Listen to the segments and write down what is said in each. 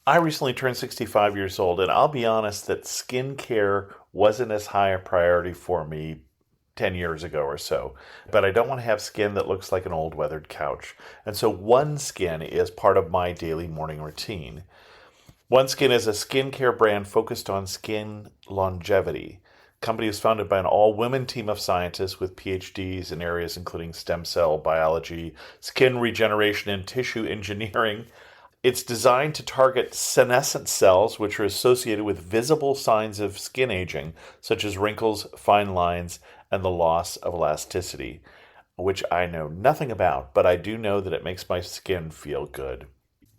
I recently turned 65 years old, and I'll be honest that skincare wasn't as high a priority for me 10 years ago or so. But I don't want to have skin that looks like an old weathered couch. And so OneSkin is part of my daily morning routine. OneSkin is a skincare brand focused on skin longevity. The company is founded by an all-women team of scientists with PhDs in areas including stem cell biology, skin regeneration, and tissue engineering. It's designed to target senescent cells, which are associated with visible signs of skin aging, such as wrinkles, fine lines, and the loss of elasticity, which I know nothing about, but I do know that it makes my skin feel good.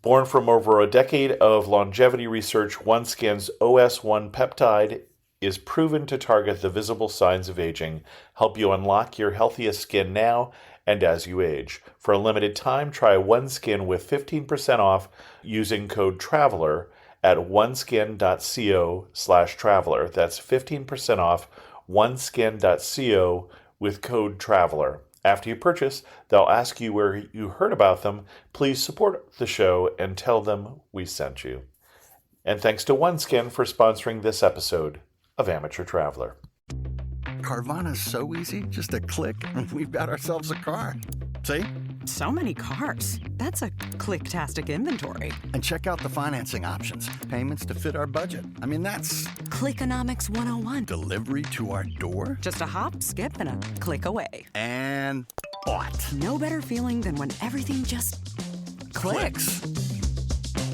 Born from over a decade of longevity research, OneSkin's OS1 peptide is proven to target the visible signs of aging, help you unlock your healthiest skin now and as you age. For a limited time, try OneSkin with 15% off using code TRAVELER at oneskin.co/traveler. That's 15% off oneskin.co with code TRAVELER. After you purchase, they'll ask you where you heard about them. Please support the show and tell them we sent you. And thanks to OneSkin for sponsoring this episode of Amateur Traveler. Carvana's so easy, just a click, and we've got ourselves a car. See? So many cars. That's a click-tastic inventory. And check out the financing options. Payments to fit our budget. I mean, that's Clickonomics 101. delivery to our door. Just a hop, skip, and a click away. And bought. No better feeling than when everything just clicks.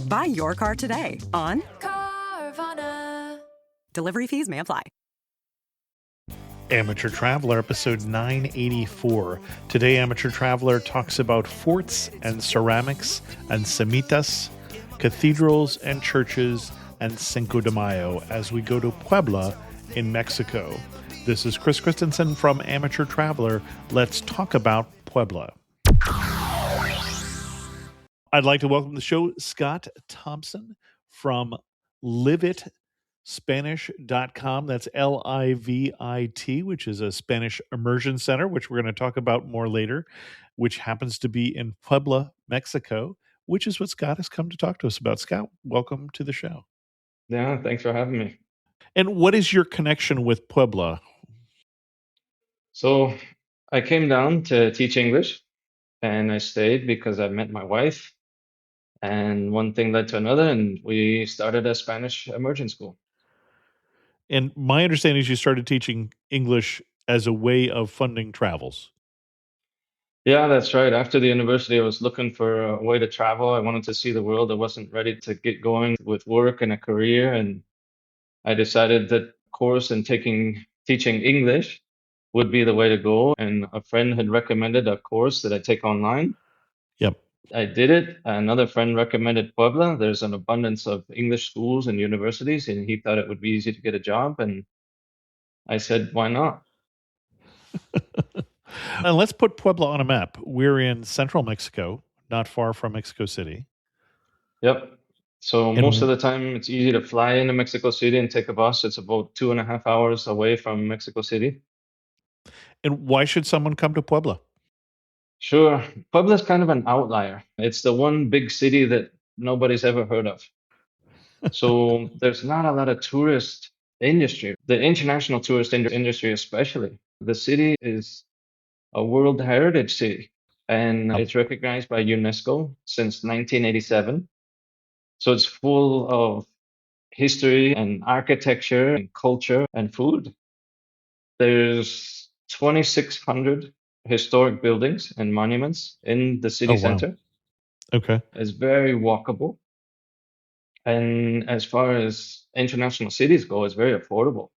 Buy your car today on Carvana. Delivery fees may apply. Amateur Traveler, episode 984. Today, Amateur Traveler talks about forts and ceramics and semitas, cathedrals and churches, and Cinco de Mayo as we go to Puebla in Mexico. This is Chris Christensen from Amateur Traveler. Let's talk about Puebla. I'd like to welcome to the show Scott Thompson from Livit Spanish.com. That's Livit, which is a Spanish immersion center, which we're going to talk about more later, which happens to be in Puebla, Mexico, which is what Scott has come to talk to us about. Scott, welcome to the show. Yeah, thanks for having me. And what is your connection with Puebla? So I came down to teach English and I stayed because I met my wife, and one thing led to another, and we started a Spanish immersion school. And my understanding is you started teaching English as a way of funding travels. Yeah, that's right. After the university, I was looking for a way to travel. I wanted to see the world. I wasn't ready to get going with work and a career, and I decided that course and teaching English would be the way to go. And a friend had recommended a course that I take online. Yep. I did it. Another friend recommended Puebla. There's an abundance of English schools and universities, and he thought it would be easy to get a job. And I said, why not? And let's put Puebla on a map. We're in central Mexico, not far from Mexico City. Yep. So most of the time, it's easy to fly into Mexico City and take a bus. It's about 2.5 hours away from Mexico City. And why should someone come to Puebla? Sure. Puebla's kind of an outlier. It's the one big city that nobody's ever heard of. So there's not a lot of tourist industry, the international tourist industry especially. The city is a World Heritage City, and it's recognized by UNESCO since 1987. So it's full of history and architecture and culture and food. There's 2,600 historic buildings and monuments in the city center. Okay. It's very walkable. And as far as international cities go, it's very affordable.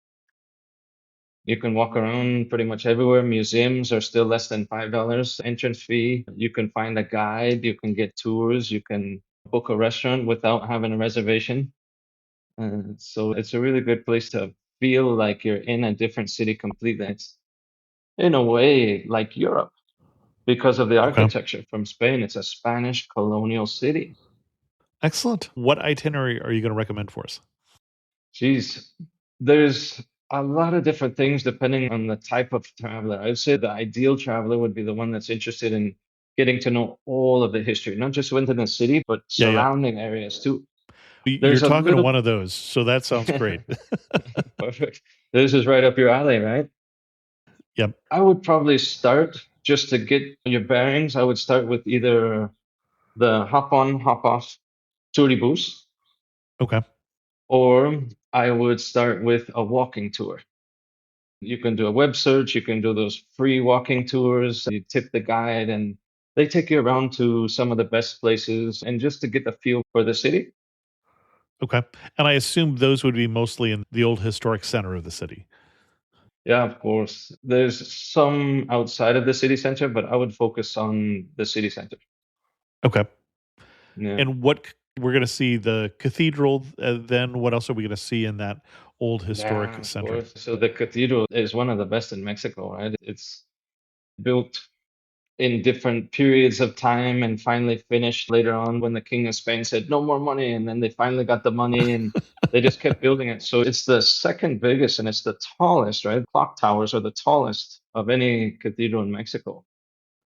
You can walk around pretty much everywhere. Museums are still less than $5 entrance fee. You can find a guide, you can get tours, you can book a restaurant without having a reservation. So it's a really good place to feel like you're in a different city completely. It's in a way like Europe because of the architecture from Spain. It's a Spanish colonial city. Excellent. What itinerary are you going to recommend for us? Geez, there's a lot of different things depending on the type of traveler. I'd say the ideal traveler would be the one that's interested in getting to know all of the history, not just within the city, but surrounding areas too. You're There's a talking to little one of those, so that sounds great. perfect. This is right up your alley, right? Yep. I would probably start just to get your bearings. I would start with either the hop on, hop off touribus, Okay. or I would start with a walking tour. You can do a web search, you can do those free walking tours. You tip the guide, and they take you around to some of the best places and just to get the feel for the city. Okay. And I assume those would be mostly in the old historic center of the city. Yeah, of course. There's some outside of the city center, but I would focus on the city center. Okay. Yeah. And we're going to see the cathedral, then what else are we going to see in that old Yeah, historic of center? course. So the cathedral is one of the best in Mexico, right? It's built in different periods of time and finally finished later on when the King of Spain said no more money, and then they finally got the money and they just kept building it. So it's the second biggest and it's the tallest, right? Clock towers are the tallest of any cathedral in Mexico.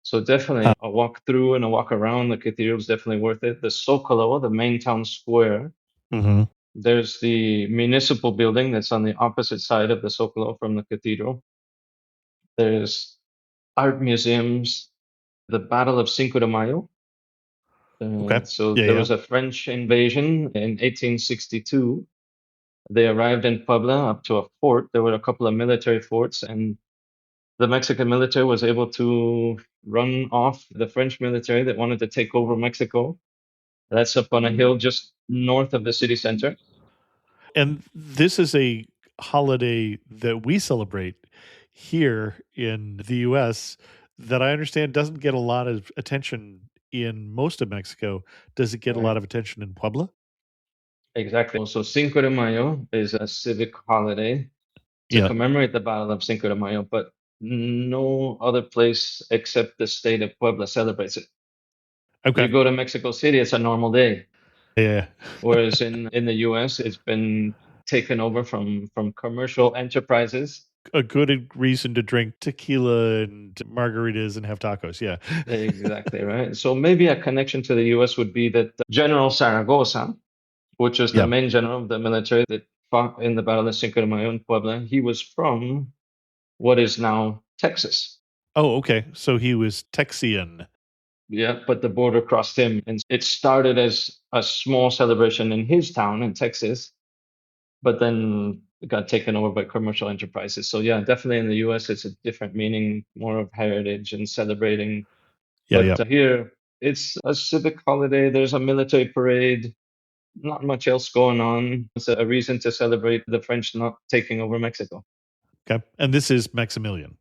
So definitely a walk through and a walk around the cathedral is definitely worth it. The Zocalo, the main town square, Mm-hmm. there's the municipal building that's on the opposite side of the Zocalo from the cathedral. There's art museums, the Battle of Cinco de Mayo. Okay. So Yeah, there yeah. was a French invasion in 1862. They arrived in Puebla up to a fort. There were a couple of military forts, and the Mexican military was able to run off the French military that wanted to take over Mexico. That's up on a hill just north of the city center. And this is a holiday that we celebrate here in the US that I understand doesn't get a lot of attention in most of Mexico. Does it get a Right. lot of attention in Puebla? Exactly. So Cinco de Mayo is a civic holiday to Yeah. commemorate the Battle of Cinco de Mayo, but no other place except the state of Puebla celebrates it. You Okay. go to Mexico City, it's a normal day. Yeah. Whereas in the US, it's been taken over from commercial enterprises. A good reason to drink tequila and margaritas and have tacos. Yeah. Exactly, right. So maybe a connection to the US would be that General Zaragoza, which is the Yeah. main general of the military that fought in the Battle of Cinco de Mayo in Puebla, he was from what is now Texas. Oh, okay. So he was Texian. Yeah, but the border crossed him, and it started as a small celebration in his town in Texas, but then it got taken over by commercial enterprises. So yeah, definitely in the US, it's a different meaning, more of heritage and celebrating. Yeah, yeah. But here, it's a civic holiday. There's a military parade. Not much else going on. It's a reason to celebrate the French not taking over Mexico. Okay. And this is Maximilian.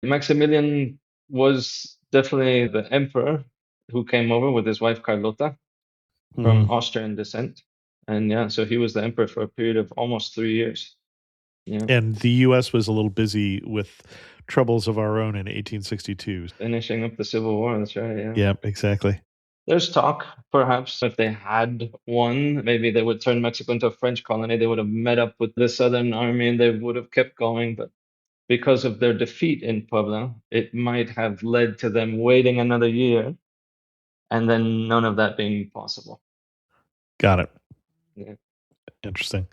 Maximilian was definitely the emperor who came over with his wife Carlota from Mhm. Austrian descent. And yeah, so he was the emperor for a period of almost 3 years. Yeah, And the US was a little busy with troubles of our own in 1862. finishing up the Civil War. That's right. Yeah. Yeah, exactly. There's talk, perhaps, if they had won, maybe they would turn Mexico into a French colony. They would have met up with the Southern Army and they would have kept going. But because of their defeat in Puebla, it might have led to them waiting another year and then none of that being possible. Got it. Yeah. Interesting.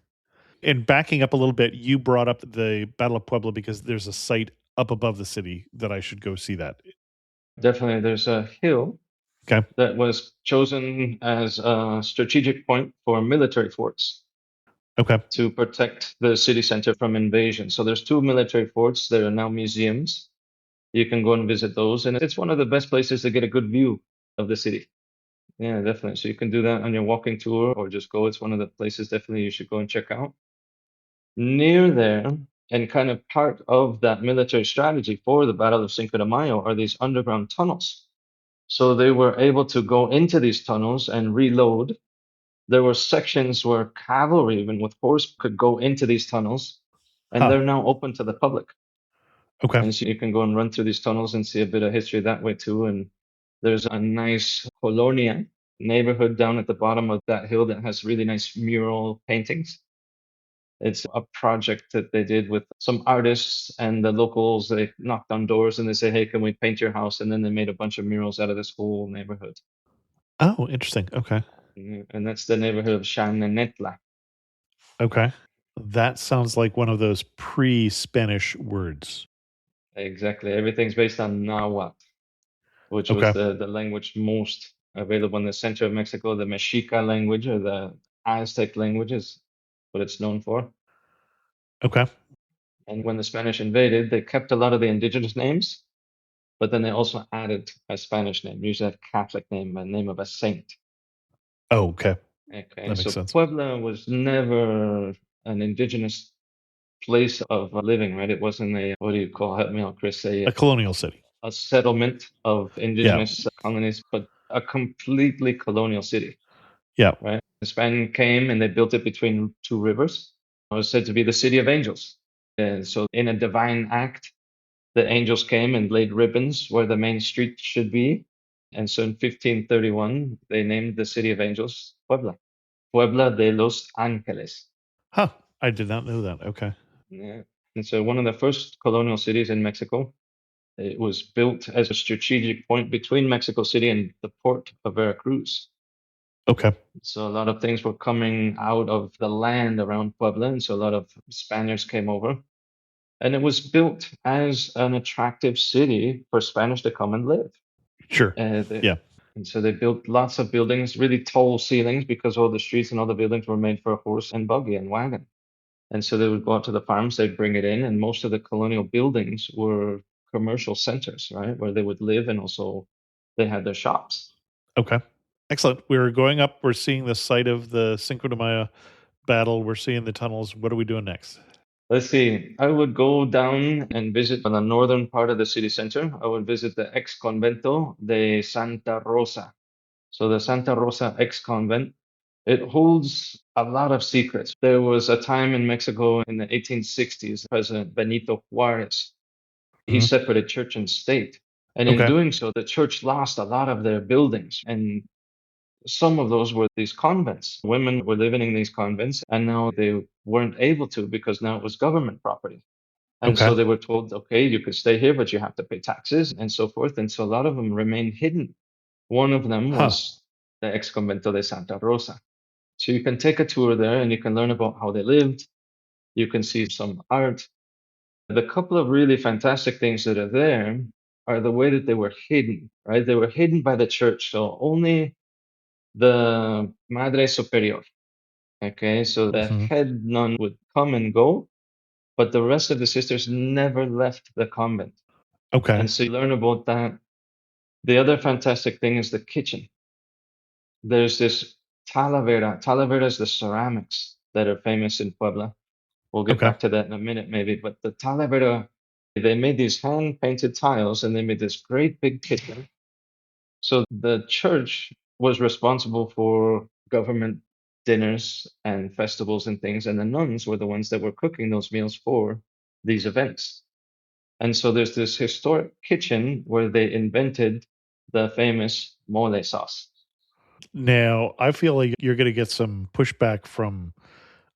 And backing up a little bit, you brought up the Battle of Puebla because there's a site up above the city that I should go see that. Definitely, there's a hill Okay. that was chosen as a strategic point for military forts Okay. to protect the city center from invasion. So there's two military forts that are now museums. You can go and visit those, and it's one of the best places to get a good view of the city. Yeah, definitely. So you can do that on your walking tour or just go. It's one of the places definitely you should go and check out. Near there, and kind of part of that military strategy for the Battle of Cinco de Mayo are these underground tunnels. So they were able to go into these tunnels and reload. There were sections where cavalry, even with horse, could go into these tunnels, and Huh. they're now open to the public. Okay. And so you can go and run through these tunnels and see a bit of history that way too. And there's a nice colonial neighborhood down at the bottom of that hill that has really nice mural paintings. It's a project that they did with some artists and the locals. They knocked on doors and they say, "Hey, can we paint your house?" And then they made a bunch of murals out of this whole neighborhood. Oh, interesting. Okay. And that's the neighborhood of Xanenetla. Okay. That sounds like one of those pre-Spanish words. Exactly. Everything's based on Nahuatl, which was Okay. the language most available in the center of Mexico. The Mexica language, or the Aztec language, is what it's known for. Okay. And when the Spanish invaded, they kept a lot of the indigenous names, but then they also added a Spanish name, usually a Catholic name, a name of a saint. Oh, okay. Okay, That makes so sense. Puebla was never an indigenous place of living, right? It wasn't a, what do you call, help me out, Chris, A colonial city. a settlement of Yeah. indigenous colonies, but a completely colonial city, Yeah. right? The Spain came and they built it between two rivers. It was said to be the city of angels. And so, in a divine act, the angels came and laid ribbons where the main street should be. And so, in 1531, they named the city of angels Puebla, Puebla de los Ángeles. Huh. I did not know that. Okay. Yeah. And so, one of the first colonial cities in Mexico. It was built as a strategic point between Mexico City and the port of Veracruz. Okay. So a lot of things were coming out of the land around Puebla, and so a lot of Spaniards came over. And it was built as an attractive city for Spanish to come and live. Sure. And Yeah. so they built lots of buildings, really tall ceilings, because all the streets and all the buildings were made for horse and buggy and wagon. And so they would go out to the farms, they'd bring it in, and most of the colonial buildings were commercial centers, right, where they would live, and also they had their shops. Okay. Excellent. We're going up. We're seeing the site of the Cinco de Mayo battle. We're seeing the tunnels. What are we doing next? Let's see. I would go down and visit the northern part of the city center. I would visit the ex convento de Santa Rosa. So the Santa Rosa ex convent, it holds a lot of secrets. There was a time in Mexico in the 1860s, President Benito Juarez, he Mhm. separated church and state. And in Okay. doing so, the church lost a lot of their buildings. And some of those were these convents. Women were living in these convents, and now they weren't able to because now it was government property. And Okay. so they were told, okay, you could stay here, but you have to pay taxes and so forth. And so a lot of them remained hidden. One of them Huh. was the ex convento de Santa Rosa. So you can take a tour there and you can learn about how they lived. You can see some art. The couple of really fantastic things that are there are the way that they were hidden, right? They were hidden by the church. So only the Madre Superior, okay? So the Mhm. head nun would come and go, but the rest of the sisters never left the convent. Okay. And so you learn about that. The other fantastic thing is the kitchen. There's this talavera. Talavera is the ceramics that are famous in Puebla. We'll get Okay. back to that in a minute, maybe. But the talavera, they made these hand painted tiles and they made this great big kitchen. So the church was responsible for government dinners and festivals and things, and the nuns were the ones that were cooking those meals for these events. And so there's this historic kitchen where they invented the famous mole sauce. Now, I feel like you're going to get some pushback from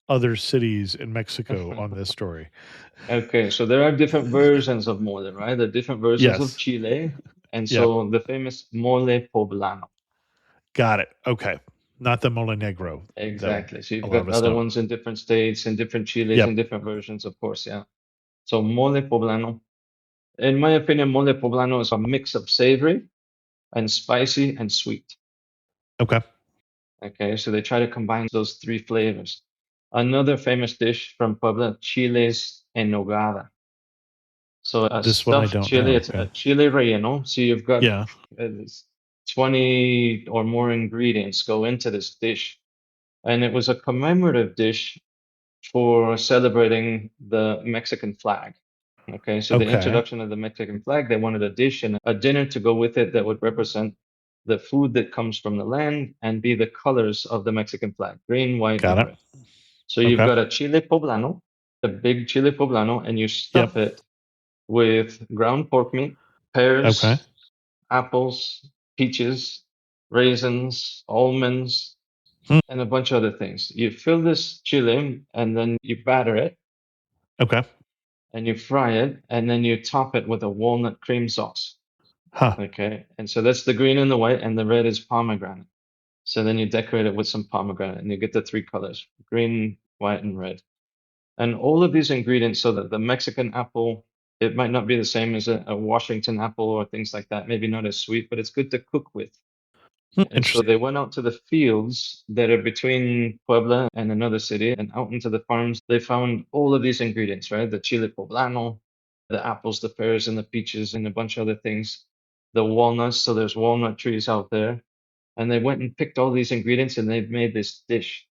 other cities in Mexico on this story. Okay, so there are different versions of mole, right? There are different versions of Yes. Chile. And Yep. so the famous mole poblano. Got it. Okay. Not the mole negro. Exactly. So A you've lot of got us other know. ones in different states, in different Chiles, Yep. in different versions, of course, yeah. So mole poblano. In my opinion, mole poblano is a mix of savory and spicy and sweet. Okay. Okay, so they try to combine those three flavors. Another famous dish from Puebla, chiles en nogada. So a This one I stuffed don't chili, know. it's Okay. a chile relleno. So you've got Yeah. uh, 20 or more ingredients go into this dish. And it was a commemorative dish for celebrating the Mexican flag. Okay, so the Okay. introduction of the Mexican flag, they wanted a dish and a dinner to go with it that would represent the food that comes from the land and be the colors of the Mexican flag, green, white, Got and it. red. So you've Okay. got a chile poblano, a big chile poblano, and you Yep. stuff it with ground pork meat, Okay. pears, apples, peaches, raisins, almonds, Hmm. and a bunch of other things. You fill this chili and then you batter it Okay. and you fry it and then you top it with a walnut cream sauce. Huh. Okay. And so that's the green and the white, and the red is pomegranate. So then you decorate it with some pomegranate and you get the three colors, green, white, and red. And all of these ingredients, so that the Mexican apple, it might not be the same as a Washington apple or things like that, maybe not as sweet, but it's good to cook with. And so Interesting. they went out to the fields that are between Puebla and another city, and out into the farms. They found all of these ingredients, right? The chile poblano, the apples, the pears, and the peaches, and a bunch of other things. The walnuts, so there's walnut trees out there. And they went and picked all these ingredients and they've made this dish.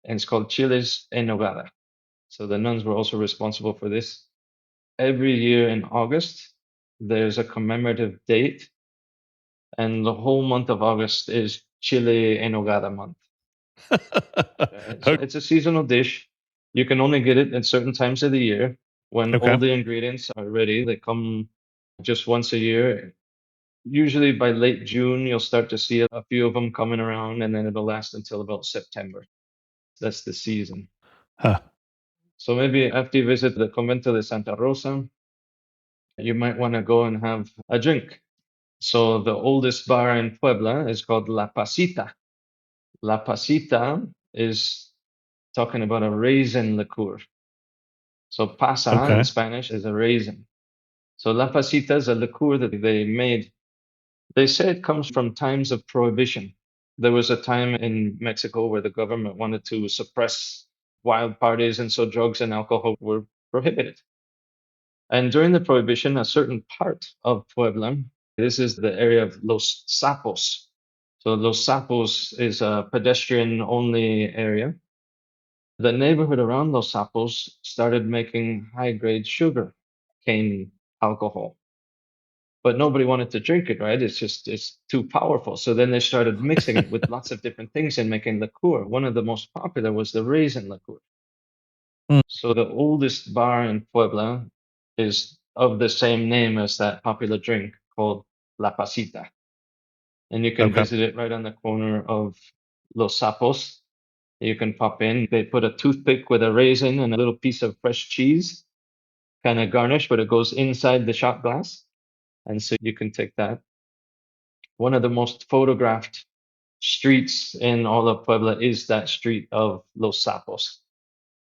And it's called chiles en nogada. So the nuns were also responsible for this. Every year in August, there's a commemorative date, and the whole month of August is Chile en Nogada month. So it's a seasonal dish. You can only get it at certain times of the year when all Okay. the ingredients are ready. They come just once a year. Usually by late June, you'll start to see a few of them coming around, and then it'll last until about September. That's the season. Huh. So maybe after you visit the Convento de Santa Rosa, you might want to go and have a drink. So the oldest bar in Puebla is called La Pasita. La Pasita is talking about a raisin liqueur. So pasa in Okay. Spanish is a raisin. So La Pasita is a liqueur that they made. They say it comes from times of prohibition. There was a time in Mexico where the government wanted to suppress wild parties, and so drugs and alcohol were prohibited. And during the prohibition, a certain part of Puebla, this is the area of Los Sapos. So Los Sapos is a pedestrian only area. The neighborhood around Los Sapos started making high grade sugar cane alcohol, but nobody wanted to drink it, right? It's too powerful. So then they started mixing it with lots of different things and making liqueur. One of the most popular was the raisin liqueur. Hmm. So the oldest bar in Puebla is of the same name as that popular drink called La Pasita. And you can Okay. visit it right on the corner of Los Sapos. You can pop in. They put a toothpick with a raisin and a little piece of fresh cheese, kind of garnish, but it goes inside the shot glass. And so you can take that. One of the most photographed streets in all of Puebla is that street of Los Sapos.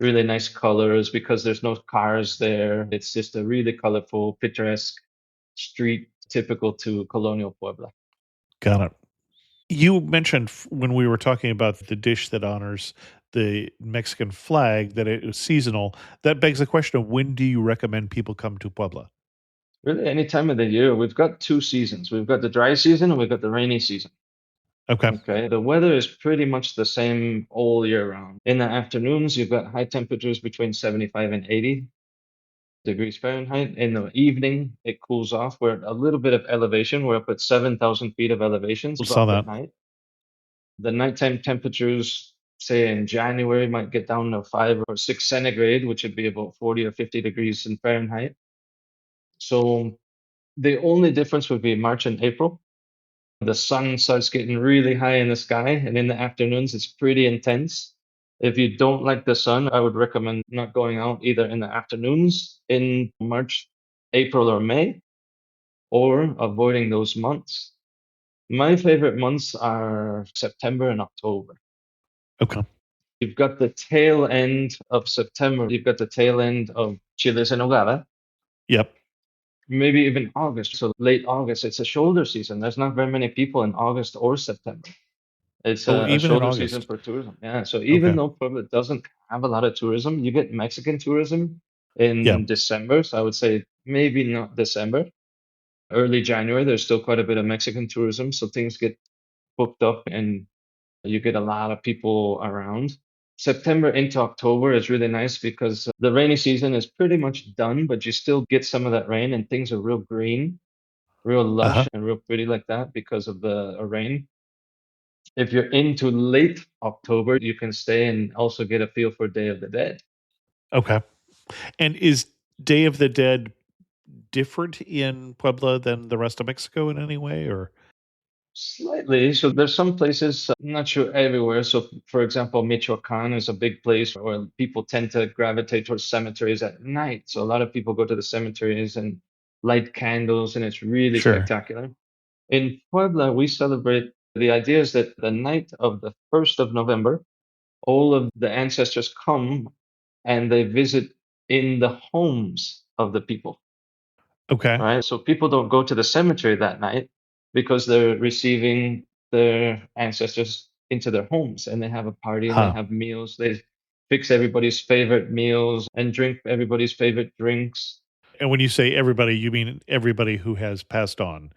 Really nice colors because there's no cars there. It's just a really colorful, picturesque street typical to colonial Puebla. Got it. You mentioned when we were talking about the dish that honors the Mexican flag that it was seasonal. That begs the question of when do you recommend people come to Puebla? Really, any time of the year. We've got two seasons. We've got the dry season and we've got the rainy season. Okay. Okay, the weather is pretty much the same all year round. In the afternoons, you've got high temperatures between 75 and 80 degrees Fahrenheit. In the evening, it cools off. We're at a little bit of elevation. We're up at 7,000 feet of elevation. Cools Saw off at that. night. The nighttime temperatures, say in January, might get down to 5 or 6 centigrade, which would be about 40 or 50 degrees in Fahrenheit. So the only difference would be March and April. The sun starts getting really high in the sky, and in the afternoons, it's pretty intense. If you don't like the sun, I would recommend not going out either in the afternoons in March, April, or May, or avoiding those months. My favorite months are September and October. Okay. You've got the tail end of September, you've got the tail end of Chiles en Nogada, Yep. maybe even August. So late August, it's a shoulder season. There's not very many people in August or September. It's Oh, a even in shoulder season August. for tourism. Yeah. So even Okay. though Puebla doesn't have a lot of tourism, you get Mexican tourism Yeah. in December. So I would say maybe not December. Early January, there's still quite a bit of Mexican tourism. So things get booked up and you get a lot of people around. September into October is really nice because the rainy season is pretty much done, but you still get some of that rain and things are real green, real lush, Uh-huh. and real pretty like that because of the rain. If you're into late October, you can stay and also get a feel for Day of the Dead. Okay. And is Day of the Dead different in Puebla than the rest of Mexico in any way, or? Slightly. So there's some places, not sure everywhere. So for example, Michoacan is a big place where people tend to gravitate towards cemeteries at night. So a lot of people go to the cemeteries and light candles, and it's really Sure. spectacular. In Puebla, we celebrate The idea is that the night of the 1st of November, all of the ancestors come and they visit in the homes of the people, Okay. right? So people don't go to the cemetery that night because they're receiving their ancestors into their homes, and they have a party and they Huh. have meals. They fix everybody's favorite meals and drink everybody's favorite drinks. And when you say everybody, you mean everybody who has passed on.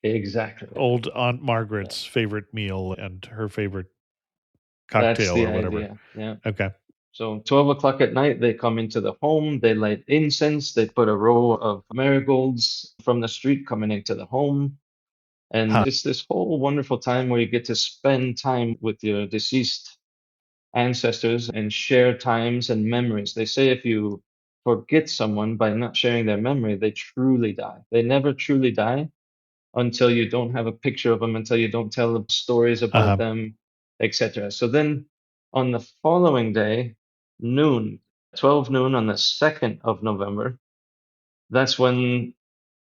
Exactly. Old Aunt Yeah. Margaret's favorite meal and her favorite That's cocktail the or whatever. idea. Yeah. Okay. So 12 o'clock at night, they come into the home, they light incense, they put a row of marigolds from the street coming into the home. And Huh. it's this whole wonderful time where you get to spend time with your deceased ancestors and share times and memories. They say if you forget someone by not sharing their memory, they truly die. They never truly die until you don't have a picture of them, until you don't tell them stories about Uh-huh. them, etc. So then on the following day, noon, 12 noon on the 2nd of November, that's when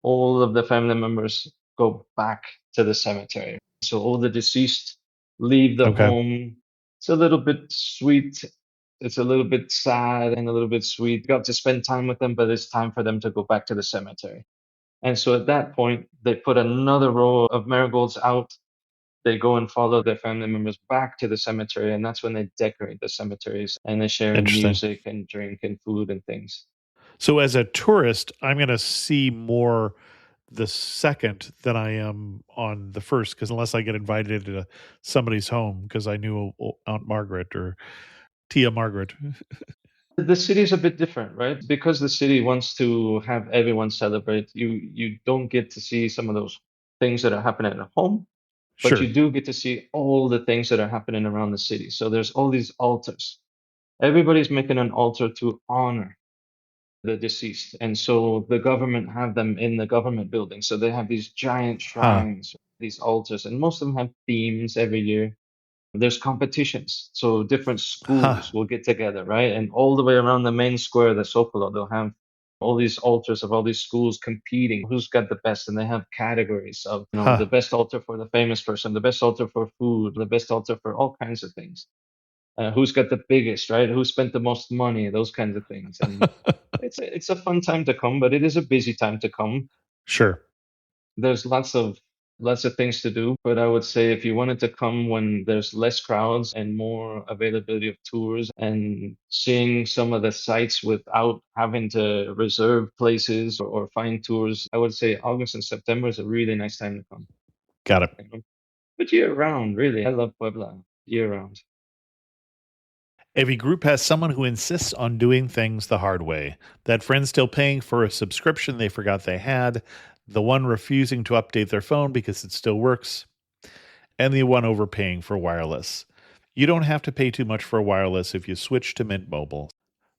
all of the family members go back to the cemetery. So all the deceased leave the Okay. home. It's a little bit sweet. It's a little bit sad and a little bit sweet. Got to spend time with them, but it's time for them to go back to the cemetery. And so at that point, they put another row of marigolds out. They go and follow their family members back to the cemetery. And that's when they decorate the cemeteries and they share in Interesting. music and drink and food and things. So as a tourist, I'm going to see more the second than I am on the first, because unless I get invited to somebody's home because I knew Aunt Margaret or Tia Margaret. The city is a bit different, right? Because the city wants to have everyone celebrate, you don't get to see some of those things that are happening at home, but you Sure. do get to see all the things that are happening around the city. So there's all these altars. Everybody's making an altar to honor the deceased. And so the government have them in the government building. So they have these giant Huh. shrines, these altars, and most of them have themes every year. There's competitions. So different Huh. schools will get together, right? And all the way around the main square, the Sopolo, they'll have all these altars of all these schools competing. Who's got the best? And they have categories of, the Huh. best altar for the famous person, the best altar for food, the best altar for all kinds of things. Who's got the biggest, right? Who spent the most money? Those kinds of things. And it's a fun time to come, but it is a busy time to come. Sure. There's lots of things to do, but I would say if you wanted to come when there's less crowds and more availability of tours and seeing some of the sites without having to reserve places or find tours, I would say August and September is a really nice time to come. Got it. But year round, really. I love Puebla year round. Every group has someone who insists on doing things the hard way. That friend still paying for a subscription they forgot they had, the one refusing to update their phone because it still works, and the one overpaying for wireless. You don't have to pay too much for wireless if you switch to Mint Mobile.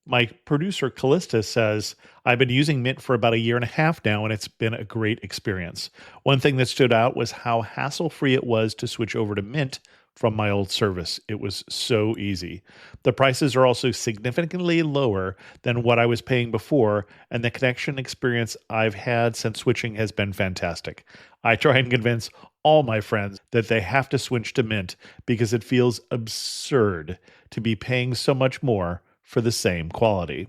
My producer Callista says, I've been using Mint for about a year and a half now, and it's been a great experience. One thing that stood out was how hassle-free it was to switch over to Mint from my old service. It was so easy. The prices are also significantly lower than what I was paying before, and the connection experience I've had since switching has been fantastic. I try and convince all my friends that they have to switch to Mint because it feels absurd to be paying so much more for the same quality.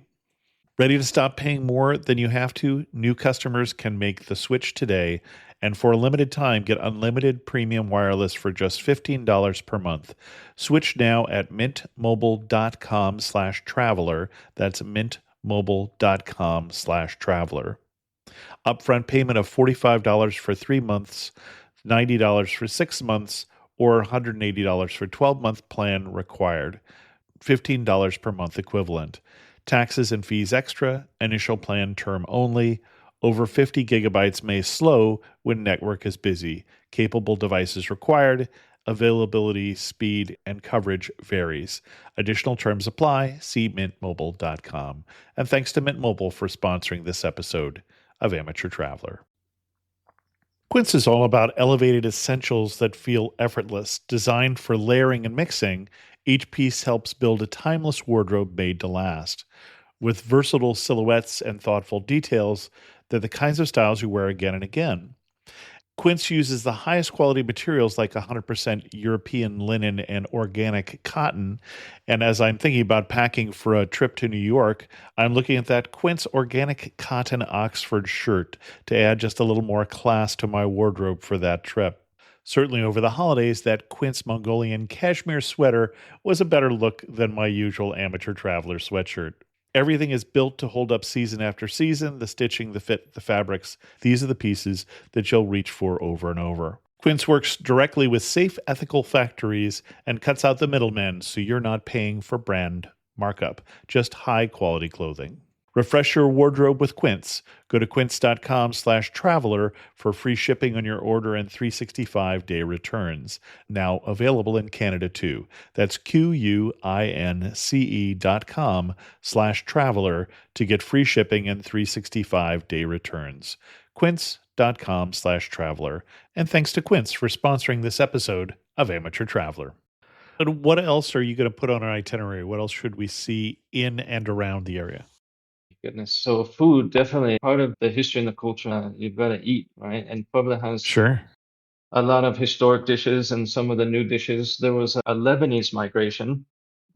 Ready to stop paying more than you have to? New customers can make the switch today, and for a limited time, get unlimited premium wireless for just $15 per month. Switch now at mintmobile.com/traveler. That's mintmobile.com/traveler. Upfront payment of $45 for 3 months, $90 for 6 months, or $180 for 12-month plan required. $15 per month equivalent. Taxes and fees extra, initial plan term only. Over 50 gigabytes may slow when network is busy. Capable devices required. Availability, speed, and coverage varies. Additional terms apply. See mintmobile.com. And thanks to Mint Mobile for sponsoring this episode of Amateur Traveler. Quince is all about elevated essentials that feel effortless. Designed for layering and mixing, each piece helps build a timeless wardrobe made to last. With versatile silhouettes and thoughtful details, they're the kinds of styles you wear again and again. Quince uses the highest quality materials like 100% European linen and organic cotton. And as I'm thinking about packing for a trip to New York, I'm looking at that Quince organic cotton Oxford shirt to add just a little more class to my wardrobe for that trip. Certainly over the holidays, that Quince Mongolian cashmere sweater was a better look than my usual amateur traveler sweatshirt. Everything is built to hold up season after season. The stitching, the fit, the fabrics, these are the pieces that you'll reach for over and over. Quince works directly with safe, ethical factories and cuts out the middlemen, so you're not paying for brand markup, just high quality clothing. Refresh your wardrobe with Quince. Go to quince.com/traveler for free shipping on your order and 365-day returns. Now available in Canada too. That's QUINCE.com/traveler to get free shipping and 365-day returns. Quince.com/traveler. And thanks to Quince for sponsoring this episode of Amateur Traveler. And what else are you going to put on our itinerary? What else should we see in and around the area? Goodness. So food, definitely part of the history and the culture. You've got to eat, right? And Puebla has Sure. a lot of historic dishes and some of the new dishes. There was a Lebanese migration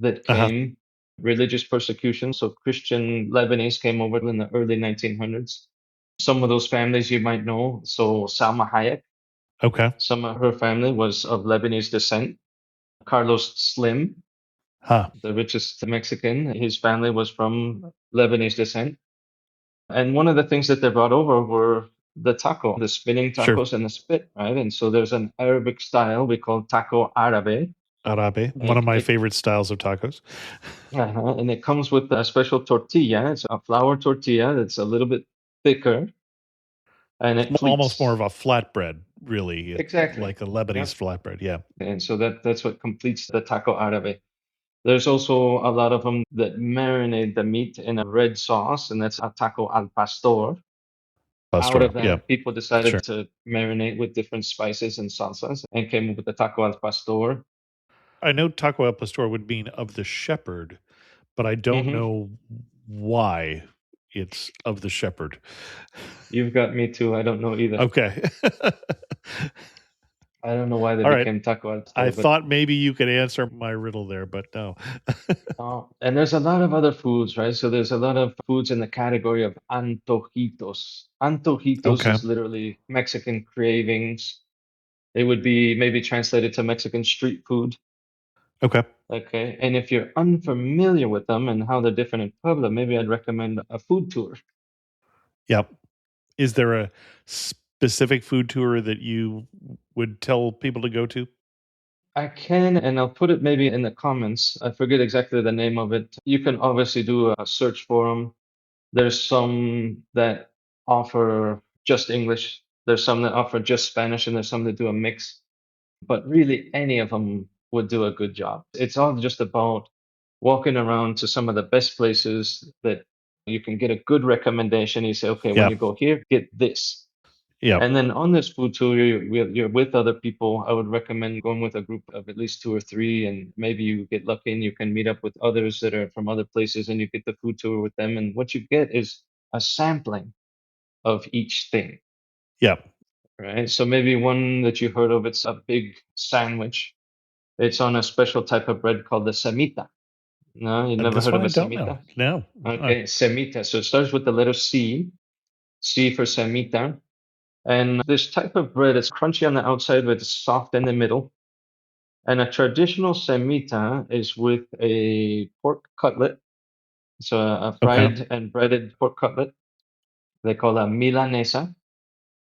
that came, religious persecution. So Christian Lebanese came over in the early 1900s. Some of those families you might know. So Salma Hayek, Okay. some of her family was of Lebanese descent. Carlos Slim, Huh. the richest Mexican, his family was from Lebanese descent. And one of the things that they brought over were the taco, the spinning Sure. tacos and the spit, right? And so there's an Arabic style we call taco árabe. Arabe, one of my favorite styles of tacos. And it comes with a special tortilla. It's a flour tortilla that's a little bit thicker, and it Almost pleats. more of a flatbread, really. Exactly. Like a Lebanese Yep. flatbread, yeah. And so that's what completes the taco árabe. There's also a lot of them that marinate the meat in a red sauce, and that's a taco al pastor. Out of Pastor, yeah, that, people decided sure. to marinate with different spices and salsas and came up with the taco al pastor. I know taco al pastor would mean of the shepherd, but I don't Hmm. know why it's of the shepherd. You've got me too. I don't know either. Okay. I don't know why they All right. became taco al I pastor, but thought maybe you could answer my riddle there, but no. and there's a lot of other foods, right? So there's a lot of foods in the category of antojitos. Antojitos Okay. is literally Mexican cravings. It would be maybe translated to Mexican street food. Okay. Okay. And if you're unfamiliar with them and how they're different in Puebla, maybe I'd recommend a food tour. Yep. Is there a specific food tour that you would tell people to go to? I can, and I'll put it maybe in the comments. I forget exactly the name of it. You can obviously do a search for them. There's some that offer just English. There's some that offer just Spanish, and there's some that do a mix. But really, any of them would do a good job. It's all just about walking around to some of the best places that you can get a good recommendation. You say, okay, when Yeah. you go here, get this. Yeah. And then on this food tour, you're with other people. I would recommend going with a group of at least two or three, and maybe you get lucky and you can meet up with others that are from other places, and you get the food tour with them. And what you get is a sampling of each thing, Yeah. right? So maybe one that you heard of, it's a big sandwich. It's on a special type of bread called the semita. No, you never This heard one of I a don't know. semita? No. Okay, semita. So it starts with the letter C, C for semita. And this type of bread is crunchy on the outside, but it's soft in the middle. And a traditional semita is with a pork cutlet. So a Okay. fried and breaded pork cutlet. They call that milanesa.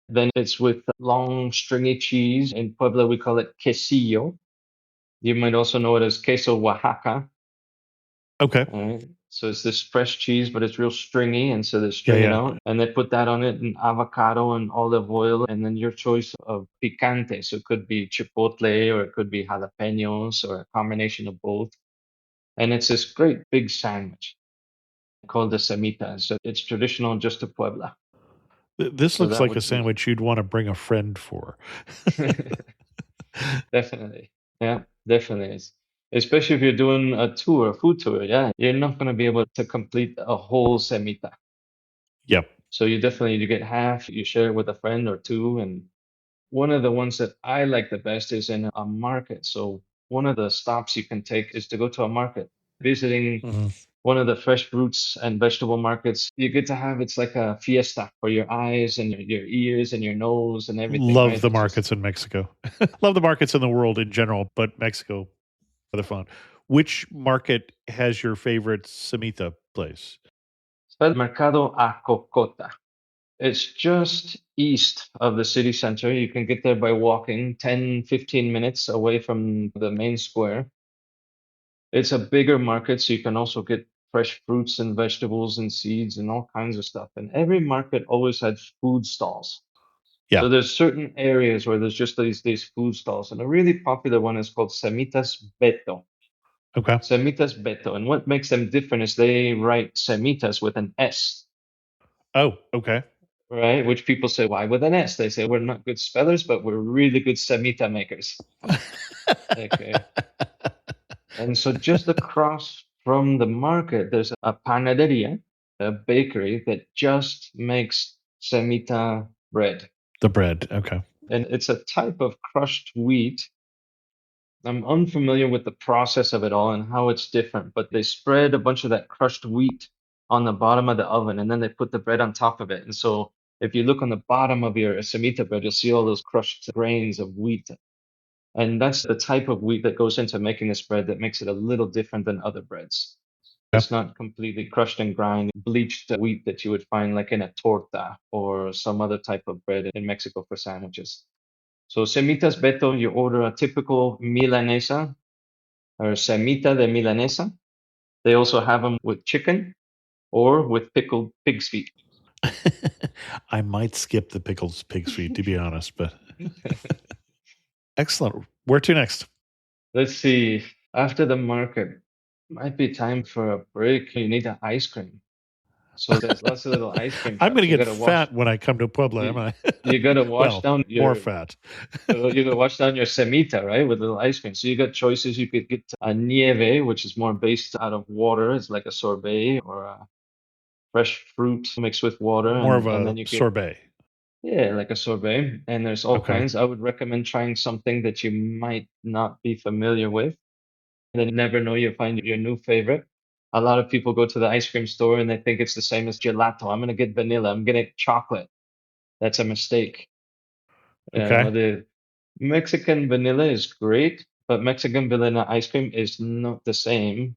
Then it's with long stringy cheese. In Puebla, we call it quesillo. You might also know it as queso Oaxaca. Okay. All right. So it's this fresh cheese, but it's real stringy, and so they Yeah. string it Yeah. out, and they put that on it, and avocado and olive oil, and then your choice of picante. So it could be chipotle, or it could be jalapenos, or a combination of both. And it's this great big sandwich called the semita. So it's traditional just to Puebla. This So looks that like a would be sandwich you'd want to bring a friend for. definitely, yeah, definitely is. Especially if you're doing a tour, a food tour, yeah, you're not going to be able to complete a whole semita. Yep. So you definitely you get half, you share it with a friend or two, and One of the ones that I like the best is in a market. So one of the stops you can take is to go to a market, visiting one of the fresh fruits and vegetable markets. You get to have, it's like a fiesta for your eyes and your ears and your nose and everything, Love right? the It's just markets in Mexico. Love the markets in the world in general, but Mexico for the fun. Which market has your favorite semita place? el Mercado a Cocota. It's just east of the city center. You can get there by walking 10, 15 minutes away from the main square. It's a bigger market, so you can also get fresh fruits and vegetables and seeds and all kinds of stuff. And every market always had food stalls. Yeah. So there's certain areas where there's just these food stalls. And a really popular one is called Semitas Beto. Okay. Semitas Beto. And what makes them different is they write Semitas with an S, Oh, okay. right? Which people say, why with an S? They say, we're not good spellers, but we're really good Semita makers. Okay. And so just across from the market, there's a panaderia, a bakery that just makes semita bread. The bread. Okay. And it's a type of crushed wheat. I'm unfamiliar with the process of it all and how it's different, but they spread a bunch of that crushed wheat on the bottom of the oven and then they put the bread on top of it. And so if you look on the bottom of your semita bread, you'll see all those crushed grains of wheat. And that's the type of wheat that goes into making this bread that makes it a little different than other breads. Yeah. It's not completely crushed and grind, bleached wheat that you would find like in a torta or some other type of bread in Mexico for sandwiches. So semitas Beto, you order a typical milanesa or semita de milanesa. They also have them with chicken or with pickled pig's feet. I might skip the pickles pig's feet, to be honest, but excellent. Where to next? Let's see. After the market, might be time for a break. You need an ice cream. So there's lots of little ice cream I'm shops. going to You get gotta fat when I come to Puebla, am you, I? you gotta wash Well, down more your fat. you gotta wash down your semita, right, with little ice cream. So you got choices. You could get a nieve, which is more based out of water. It's like a sorbet or a fresh fruit mixed with water, More of and a then you get sorbet. yeah, like a sorbet. And there's all Okay. kinds. I would recommend trying something that you might not be familiar with. And then you never know, you'll find your new favorite. A lot of people go to the ice cream store and they think it's the same as gelato. I'm gonna get vanilla. I'm gonna get chocolate. That's a mistake. Okay. The Mexican vanilla is great, but Mexican vanilla ice cream is not the same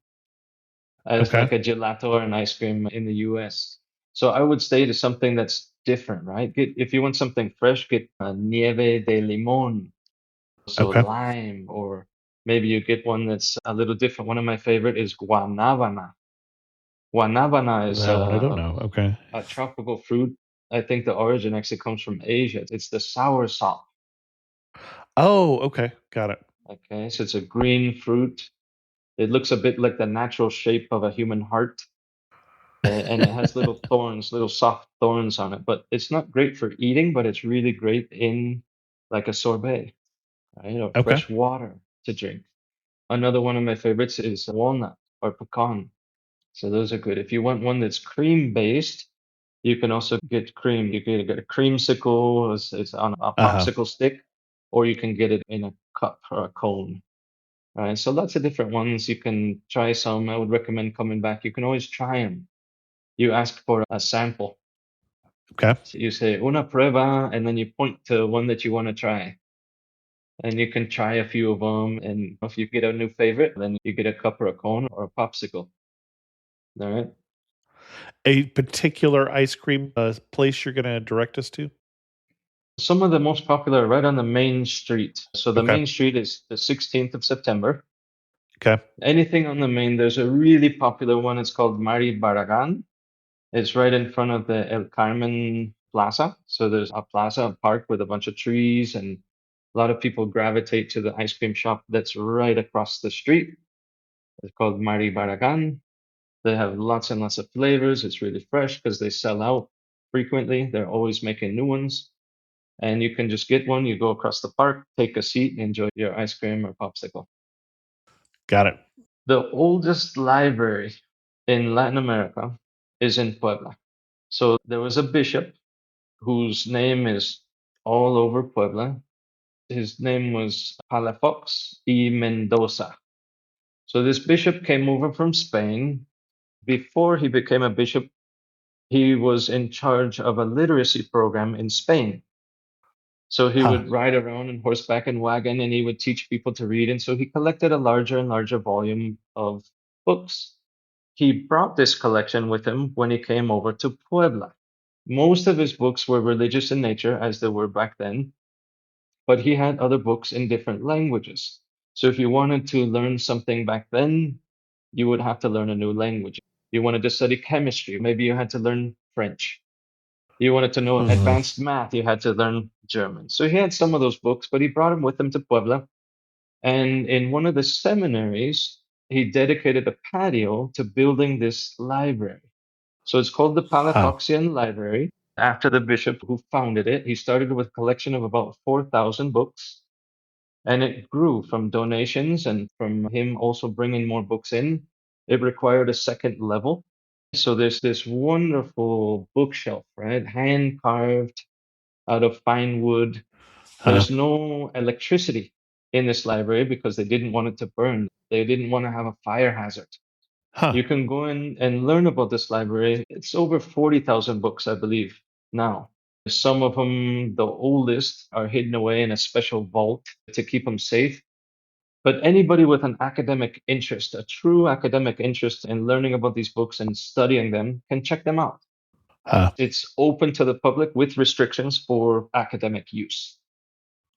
as Okay. like a gelato or an ice cream in the US. So I would say to something that's different, right? Get if you want something fresh, get a nieve de limón, so Okay. lime, or maybe you get one that's a little different. One of my favorite is guanábana. Guanábana is That one I don't know. Okay. a tropical fruit. I think the origin actually comes from Asia. It's the sour sop. Oh, okay. Got it. Okay, so it's a green fruit. It looks a bit like the natural shape of a human heart, and it has little thorns, little soft thorns on it. But it's not great for eating, but it's really great in like a sorbet, right? Or Okay. fresh water to drink. Another one of my favorites is walnut or pecan. So those are good. If you want one that's cream based, you can also get cream. You can get a creamsicle, it's on a Uh-huh. popsicle stick, or you can get it in a cup or a cone. All right, so lots of different ones. You can try some. I would recommend coming back. You can always try them. You ask for a sample. Okay. So you say una prueba, and then you point to one that you want to try. And you can try a few of them. And if you get a new favorite, then you get a cup or a cone or a popsicle. All right. A particular ice cream place you're going to direct us to? Some of the most popular are right on the main street. So the Okay. main street is the 16th of September. Okay. Anything on the main, there's a really popular one. It's called Mari Barragan. It's right in front of the El Carmen Plaza. So there's a plaza, a park with a bunch of trees, and a lot of people gravitate to the ice cream shop that's right across the street. It's called Mari Barragan. They have lots and lots of flavors. It's really fresh because they sell out frequently. They're always making new ones. And you can just get one, you go across the park, take a seat, and enjoy your ice cream or popsicle. Got it. The oldest library in Latin America is in Puebla. So there was a bishop whose name is all over Puebla. His name was Palafox y Mendoza. So this bishop came over from Spain. Before he became a bishop, he was in charge of a literacy program in Spain. So he Huh. would ride around on horseback and wagon and he would teach people to read. And so he collected a larger and larger volume of books. He brought this collection with him when he came over to Puebla. Most of his books were religious in nature, as they were back then, but he had other books in different languages. So if you wanted to learn something back then, you would have to learn a new language. You wanted to study chemistry, maybe you had to learn French. You wanted to know Mhm. advanced math, you had to learn German. So he had some of those books, but he brought them with him to Puebla. And in one of the seminaries, he dedicated a patio to building this library. So it's called the Huh. Palafoxian Library after the bishop who founded it. He started with a collection of about 4,000 books, and it grew from donations and from him also bringing more books in. It required a second level. So there's this wonderful bookshelf, right? Hand carved out of fine wood. Huh. There's no electricity in this library because they didn't want it to burn. They didn't want to have a fire hazard. Huh. You can go in and learn about this library. It's over 40,000 books, I believe, now. Some of them, the oldest, are hidden away in a special vault to keep them safe. But anybody with an academic interest, a true academic interest in learning about these books and studying them, can check them out. Huh. It's open to the public with restrictions for academic use.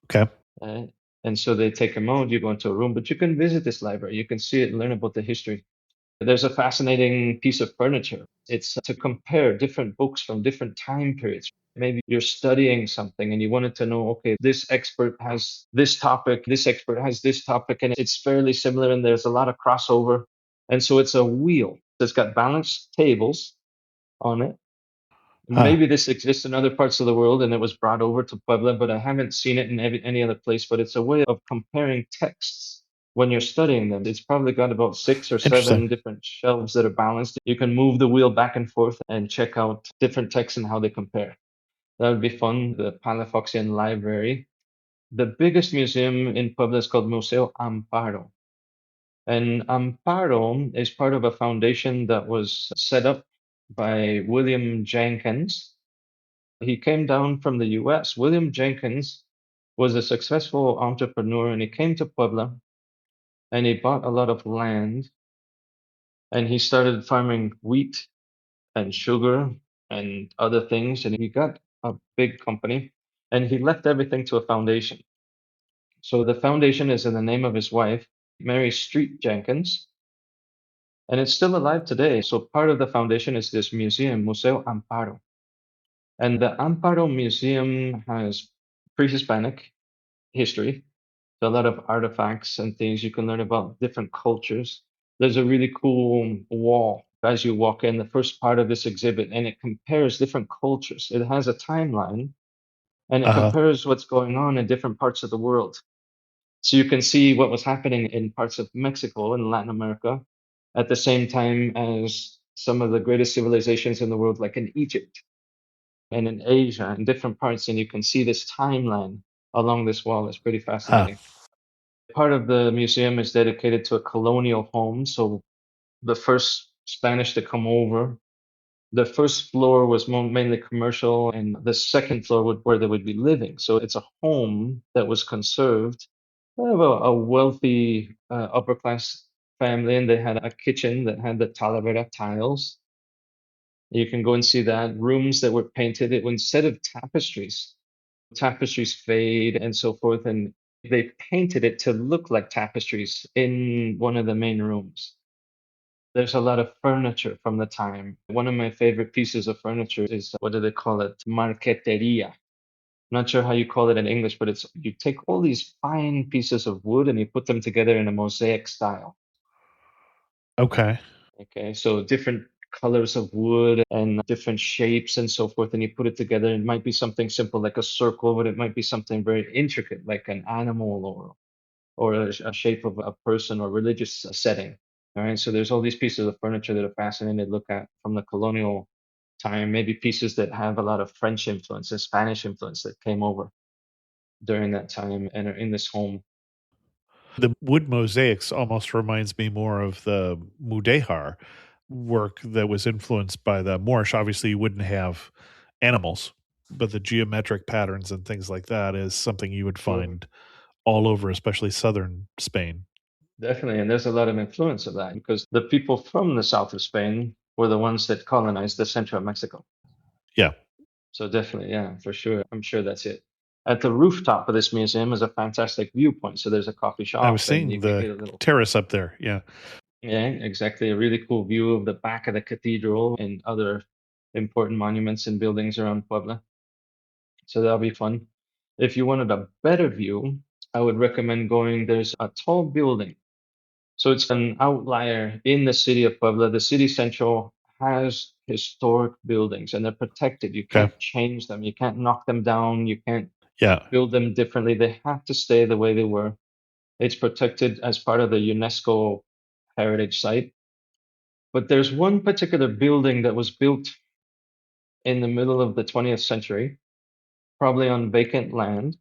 Okay. Uh, and so they take them out, you go into a room, but you can visit this library, you can see it and learn about the history. There's a fascinating piece of furniture. It's to compare different books from different time periods. Maybe you're studying something and you wanted to know, okay, this expert has this topic, this expert has this topic, and it's fairly similar and there's a lot of crossover. And so it's a wheel that's got balanced tables on it. Huh. Maybe this exists in other parts of the world and it was brought over to Puebla, but I haven't seen it in any other place. But it's a way of comparing texts when you're studying them. It's probably got about 6 or 7 Interesting. different shelves that are balanced. You can move the wheel back and forth and check out different texts and how they compare. That would be fun. The Palafoxian Library. The biggest museum in Puebla is called Museo Amparo. And Amparo is part of a foundation that was set up by William Jenkins. He came down from the US. William Jenkins was a successful entrepreneur and he came to Puebla and he bought a lot of land and he started farming wheat and sugar and other things. And he got a big company and he left everything to a foundation. So the foundation is in the name of his wife, Mary Street Jenkins, and it's still alive today. So part of the foundation is this museum, Museo Amparo. And the Amparo Museum has pre-Hispanic history. So a lot of artifacts and things you can learn about different cultures. There's a really cool wall as you walk in, the first part of this exhibit, and it compares different cultures. It has a timeline and it Uh-huh. compares what's going on in different parts of the world. So you can see what was happening in parts of Mexico and Latin America at the same time as some of the greatest civilizations in the world, like in Egypt and in Asia, in different parts. And you can see this timeline along this wall. It's pretty Huh. fascinating. Part of the museum is dedicated to a colonial home. So the first Spanish to come over, the first floor was mainly commercial, and the second floor where they would be living. So it's a home that was conserved. Well, a wealthy upper class family, and they had a kitchen that had the Talavera tiles. You can go and see that. Rooms that were painted, instead of tapestries, tapestries fade and so forth, and they painted it to look like tapestries in one of the main rooms. There's a lot of furniture from the time. One of my favorite pieces of furniture is, what do they call it? Marqueteria. Not sure how you call it in English, but it's you take all these fine pieces of wood and you put them together in a mosaic style. Okay. Okay, so different colors of wood and different shapes and so forth, and you put it together. It might be something simple like a circle, but it might be something very intricate like an animal or a shape of a person or religious setting. All right, so there's all these pieces of furniture that are fascinating to look at from the colonial time, maybe pieces that have a lot of French influence and Spanish influence that came over. during that time and are in this home. The wood mosaics almost reminds me more of the mudéjar work that was influenced by the Moorish. Obviously, you wouldn't have animals, but the geometric patterns and things like that is something you would Sure. find all over, especially southern Spain. Definitely. And there's a lot of influence of that because the people from the south of Spain were the ones that colonized the center of Mexico. Yeah. So definitely, yeah, for sure. I'm sure that's it. At the rooftop of this museum is a fantastic viewpoint. So there's a coffee I was shop and seeing you can the get a little, terrace up there. Yeah. yeah, exactly. A really cool view of the back of the cathedral and other important monuments and buildings around Puebla. So that'll be fun. If you wanted a better view, I would recommend going. There's a tall building. So it's an outlier in the city of Puebla. The city central has historic buildings and they're protected. You Okay. can't change them. You can't knock them down. You can't Yeah. build them differently. They have to stay the way they were. It's protected as part of the UNESCO heritage site. But there's one particular building that was built in the middle of the 20th century, probably on vacant land,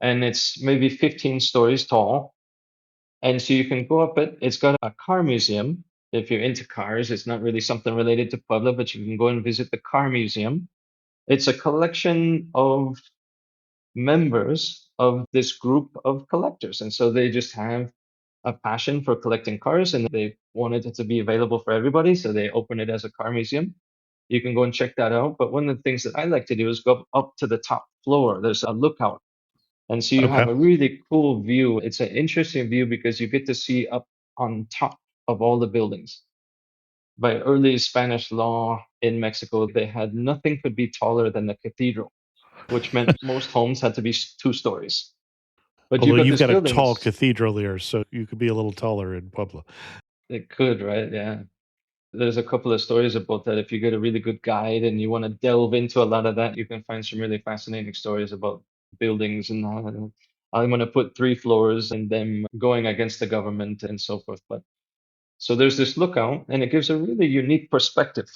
and it's maybe 15 stories tall. And so you can go up it. It's got a car museum. If you're into cars, it's not really something related to Puebla, but you can go and visit the car museum. It's a collection of members of this group of collectors. And so they just have a passion for collecting cars and they wanted it to be available for everybody. So they open it as a car museum. You can go and check that out. But one of the things that I like to do is go up to the top floor. There's a lookout. And so you Okay. have a really cool view. It's an interesting view because you get to see up on top of all the buildings. By early Spanish law in Mexico, they had nothing could be taller than the cathedral, which meant most homes had to be 2 stories. But you've Although got you've this got a building tall that's, cathedral there, so you could be a little taller in Puebla. it could, right? Yeah. There's a couple of stories about that. If you get a really good guide and you want to delve into a lot of that, you can find some really fascinating stories about buildings and I'm going to put 3 floors and them going against the government and so forth. But so there's this lookout, and it gives a really unique perspective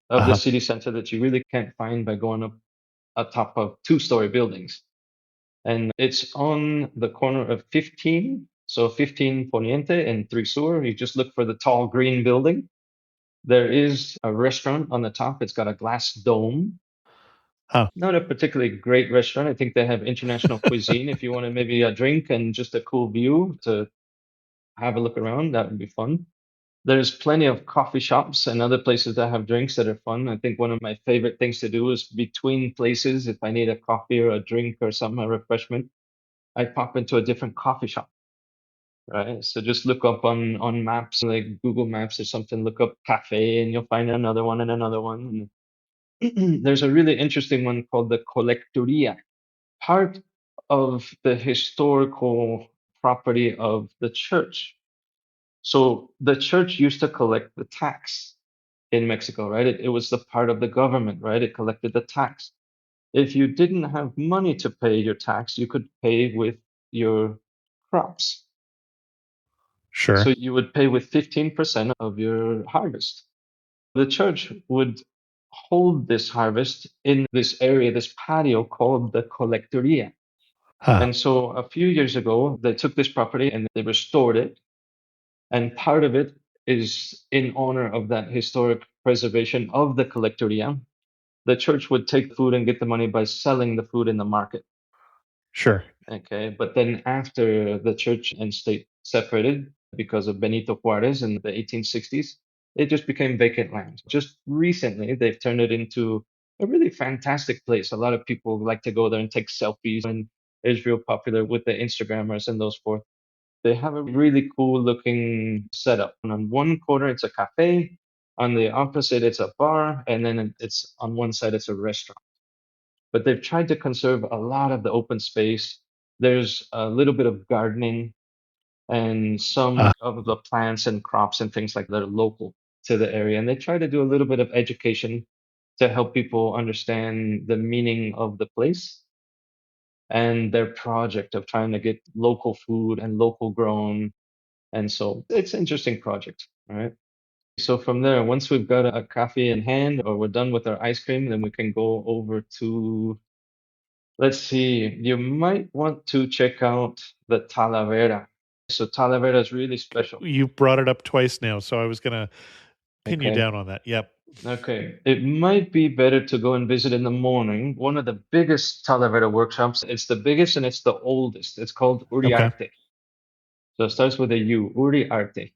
of the Uh-huh. city center that you really can't find by going up atop of 2 story buildings. And it's on the corner of 15, so 15 Poniente and 3 Sur. You just look for the tall green building. There is a restaurant on the top. It's got a glass dome. Huh. Not a particularly great restaurant. I think they have international cuisine. If you wanted maybe a drink and just a cool view to have a look around, that would be fun. There's plenty of coffee shops and other places that have drinks that are fun. I think one of my favorite things to do is between places, if I need a coffee or a drink or something, a refreshment, I pop into a different coffee shop, right? So just look up on maps, like Google Maps or something, look up cafe and you'll find another one and another one. And there's a really interesting one called the Colectoria, part of the historical property of the church. So the church used to collect the tax in Mexico, right? It was the part of the government, right? It collected the tax. If you didn't have money to pay your tax, you could pay with your crops. So Sure. you would pay with 15% of your harvest. The church would hold this harvest in this area, this patio called the Colectoria. Huh. And so a few years ago, they took this property and they restored it. And part of it is in honor of that historic preservation of the Colectoria. The church would take food and get the money by selling the food in the market. Sure. Okay. But then after the church and state separated because of Benito Juarez in the 1860s, it just became vacant land. Just recently, they've turned it into a really fantastic place. A lot of people like to go there and take selfies, and it's real popular with the Instagrammers and those forth. They have a really cool looking setup. And on one corner, it's a cafe. On the opposite, it's a bar. And then it's on one side, it's a restaurant. But they've tried to conserve a lot of the open space. There's a little bit of gardening and some Uh, of the plants and crops and things like that are local to the area. And they try to do a little bit of education to help people understand the meaning of the place and their project of trying to get local food and local grown. And so it's an interesting project. All right. So from there, once we've got a coffee in hand or we're done with our ice cream, then we can go over to Let's see. You might want to check out the Talavera. So Talavera is really special. You brought it up twice now, so I was going to pin you Okay. down on that. Yep. Okay. It might be better to go and visit in the morning. One of the biggest Talavera workshops. It's the biggest and it's the oldest. It's called Okay. Uriarte. So it starts with a U, Uriarte.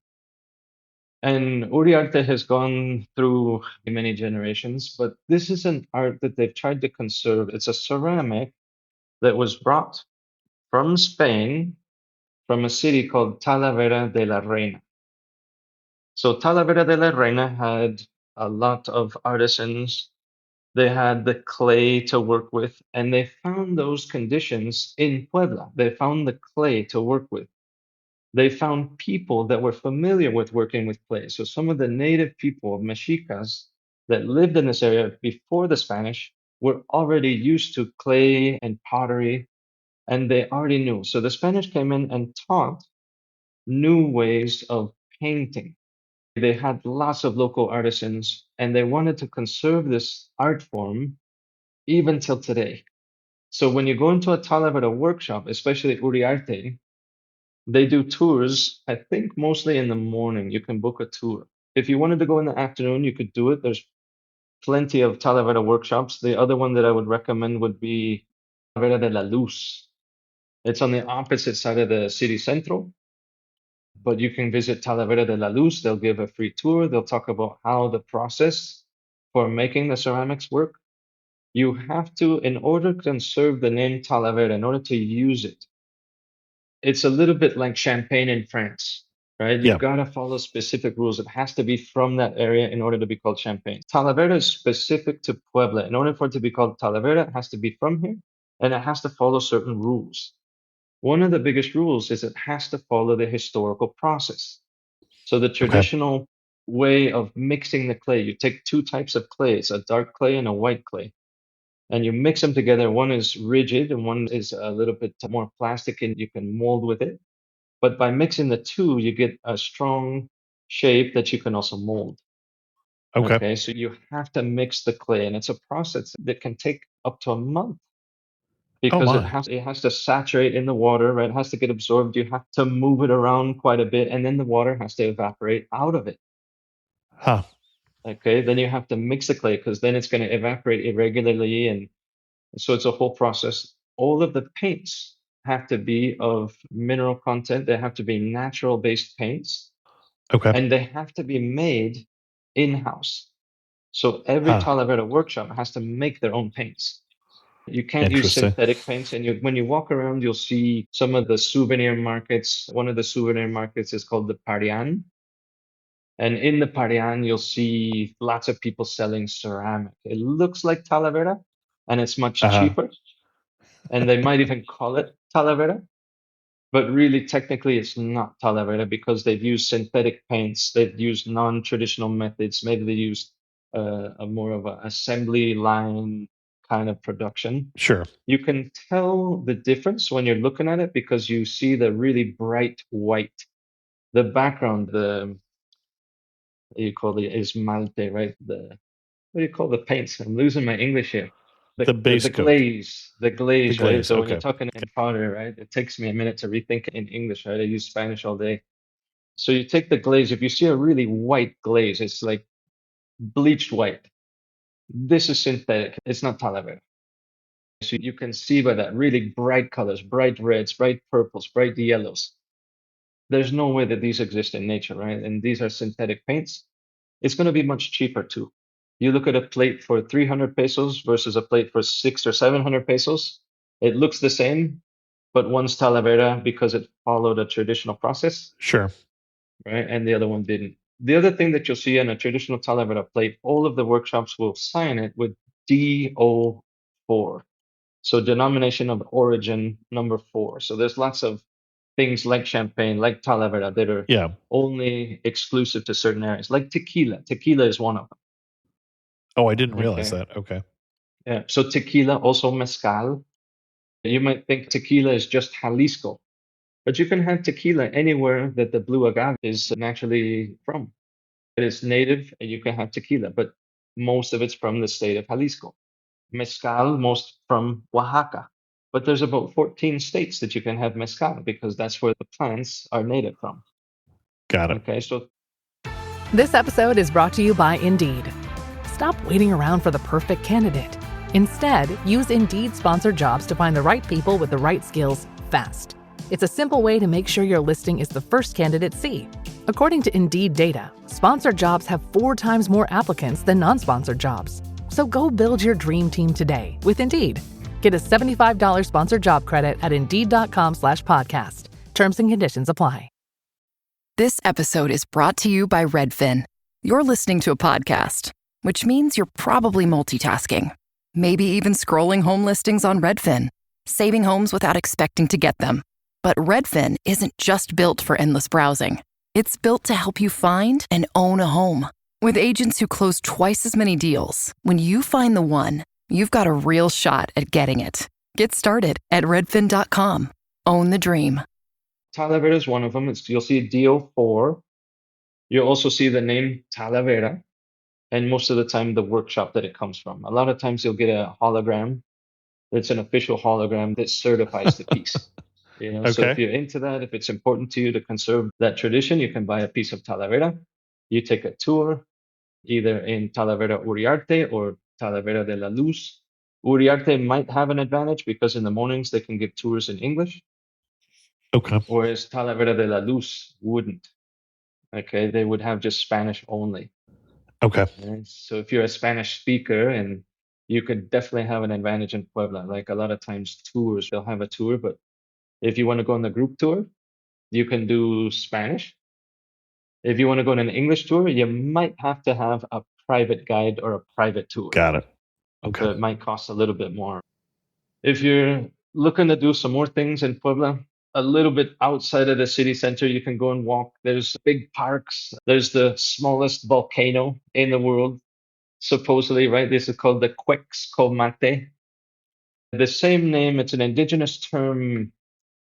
And Uriarte has gone through many generations, but this is an art that they've tried to conserve. It's a ceramic that was brought from Spain, from a city called Talavera de la Reina. So Talavera de la Reina had a lot of artisans. They had the clay to work with, and they found those conditions in Puebla. They found the clay to work with. They found people that were familiar with working with clay. So some of the native people, Mexicas, that lived in this area before the Spanish were already used to clay and pottery, and they already knew. So the Spanish came in and taught new ways of painting. They had lots of local artisans, and they wanted to conserve this art form even till today. So when you go into a Talavera workshop, especially Uriarte, they do tours, I think mostly in the morning. You can book a tour. If you wanted to go in the afternoon, you could do it. There's plenty of Talavera workshops. The other one that I would recommend would be Talavera de la Luz. It's on the opposite side of the city central, but you can visit Talavera de la Luz. They'll give a free tour. They'll talk about how the process for making the ceramics work. You have to, in order to conserve the name Talavera, in order to use it, it's a little bit like champagne in France, right? Yeah. You've got to follow specific rules. It has to be from that area in order to be called champagne. Talavera is specific to Puebla. In order for it to be called Talavera, it has to be from here and it has to follow certain rules. One of the biggest rules is it has to follow the historical process. So the traditional way of mixing the clay, you take two types of clays, a dark clay and a white clay, and you mix them together. One is rigid and one is a little bit more plastic and you can mold with it. But by mixing the two, you get a strong shape that you can also mold. Okay. Okay, so you have to mix the clay, and it's a process that can take up to a month because my. it has to saturate in the water, right? It has to get absorbed. You have to move it around quite a bit, and then the water has to evaporate out of it. Huh. Okay, then you have to mix the clay because then it's going to evaporate irregularly, and so it's a whole process. All of the paints have to be of mineral content. They have to be natural based paints. Okay. And they have to be made in-house. So every Huh. Talavera workshop has to make their own paints. You can't use Interesting. synthetic paints. And when you walk around, you'll see some of the souvenir markets. One of the souvenir markets is called the Parian. And in the Parian, you'll see lots of people selling ceramic. It looks like Talavera, and it's much Uh-huh. cheaper. And they might even call it Talavera. But really, technically, it's not Talavera because they've used synthetic paints. They've used non-traditional methods. Maybe they used a more of an assembly line kind of production. Sure. You can tell the difference when you're looking at it because you see the really bright white. The background, what do you call the esmalte, right? What do you call the paints? I'm losing my English here. The base The coat. the glaze, The right? glaze, So when you're okay. talking in powder, right, it takes me a minute to rethink in English, right? I use Spanish all day. So you take the glaze. If you see a really white glaze, it's like bleached white. This is synthetic. It's not Talavera. So you can see by that really bright colors, bright reds, bright purples, bright yellows. There's no way that these exist in nature, right? And these are synthetic paints. It's going to be much cheaper too. You look at a plate for 300 pesos versus a plate for 600 or 700 pesos. It looks the same, but one's Talavera because it followed a traditional process, Sure. right? And the other one didn't. The other thing that you'll see on a traditional Talavera plate, all of the workshops will sign it with DO4. So denomination of origin number 4. So there's lots of things like champagne, like Talavera that are Yeah. only exclusive to certain areas, like tequila. Tequila is one of them. Oh, I didn't realize Okay. that. Okay. Yeah. So tequila, also mezcal. You might think tequila is just Jalisco, but you can have tequila anywhere that the blue agave is naturally from. It is native and you can have tequila, but most of it's from the state of Jalisco. Mezcal, most from Oaxaca. but there's about 14 states that you can have mezcal because that's where the plants are native from. Got it. Okay, so This episode is brought to you by Indeed. Stop waiting around for the perfect candidate. Instead, use Indeed sponsored jobs to find the right people with the right skills fast. It's a simple way to make sure your listing is the first candidates see. According to Indeed data, sponsored jobs have 4 times more applicants than non-sponsored jobs. So go build your dream team today with Indeed. Get a $75 sponsored job credit at Indeed.com/podcast. Terms and conditions apply. This episode is brought to you by Redfin. You're listening to a podcast, which means you're probably multitasking. Maybe even scrolling home listings on Redfin, saving homes without expecting to get them. But Redfin isn't just built for endless browsing. It's built to help you find and own a home. With agents who close twice as many deals, when you find the one, you've got a real shot at getting it. Get started at redfin.com. Own the dream. Talavera is one of them. You'll see DO4. You'll also see the name Talavera, and most of the time the workshop that it comes from. A lot of times you'll get a hologram. It's an official hologram that certifies the piece. So if Okay. you're into that, if it's important to you to conserve that tradition, you can buy a piece of Talavera. You take a tour, either in Talavera Uriarte or Talavera de la Luz. Uriarte might have an advantage because in the mornings they can give tours in English, Okay. whereas Talavera de la Luz wouldn't. Okay, they would have just Spanish only. Okay. And so if you're a Spanish speaker, and you could definitely have an advantage in Puebla. Like a lot of times tours, they'll have a tour, but if you want to go on the group tour, you can do Spanish. If you want to go on an English tour, you might have to have a private guide or a private tour. Got it. So Okay. it might cost a little bit more. If you're looking to do some more things in Puebla, a little bit outside of the city center, you can go and walk. There's big parks. There's the smallest volcano in the world, supposedly, right? This is called the Quexcomate. The same name, it's an indigenous term.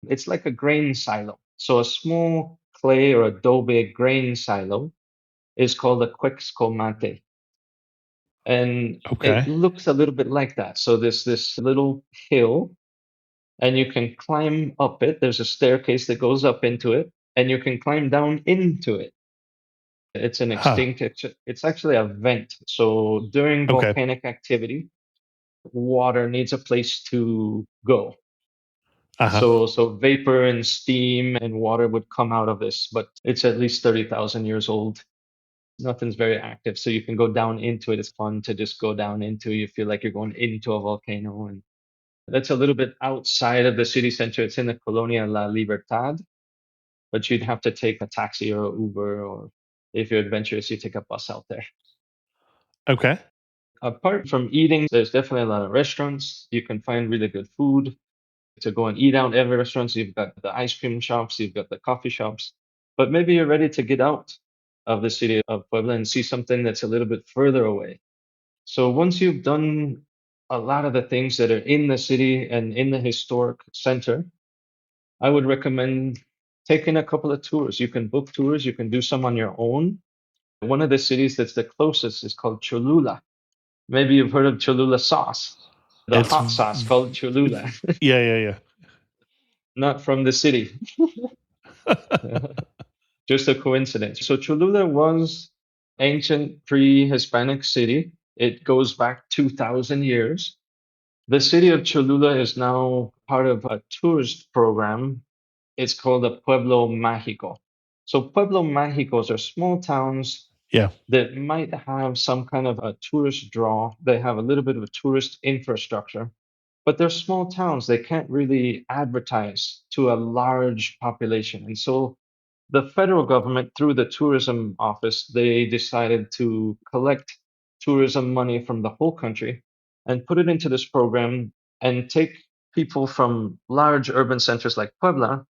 It's like a grain silo. So a small clay or adobe grain silo is called a Quexcomate. And Okay. it looks a little bit like that. So there's this little hill, and you can climb up it. There's a staircase that goes up into it, and you can climb down into it. It's an Huh. extinct, it's actually a vent. So during Okay. volcanic activity, water needs a place to go. Uh-huh. So vapor and steam and water would come out of this, but it's at least 30,000 years old. Nothing's very active, so you can go down into it. It's fun to just go down into. You feel like you're going into a volcano, and that's a little bit outside of the city center. It's in the Colonia La Libertad, but you'd have to take a taxi or an Uber, or if you're adventurous, you take a bus out there. Okay. Apart from eating, there's definitely a lot of restaurants. You can find really good food to go and eat out at restaurants. You've got the ice cream shops, you've got the coffee shops, but maybe you're ready to get out of the city of Puebla and see something that's a little bit further away. So once you've done a lot of the things that are in the city and in the historic center, I would recommend taking a couple of tours. You can book tours, you can do some on your own. One of the cities that's the closest is called Cholula. Maybe you've heard of Cholula sauce, the It's hot sauce called Cholula, yeah. not from the city. Just a coincidence. So Cholula was ancient pre-Hispanic city. It goes back 2,000 years. The city of Cholula is now part of a tourist program. It's called the Pueblo Mágico. So Pueblo Mágicos are small towns Yeah. that might have some kind of a tourist draw. They have a little bit of a tourist infrastructure, but they're small towns. They can't really advertise to a large population. And so the federal government, through the tourism office, they decided to collect tourism money from the whole country and put it into this program and take people from large urban centers like Puebla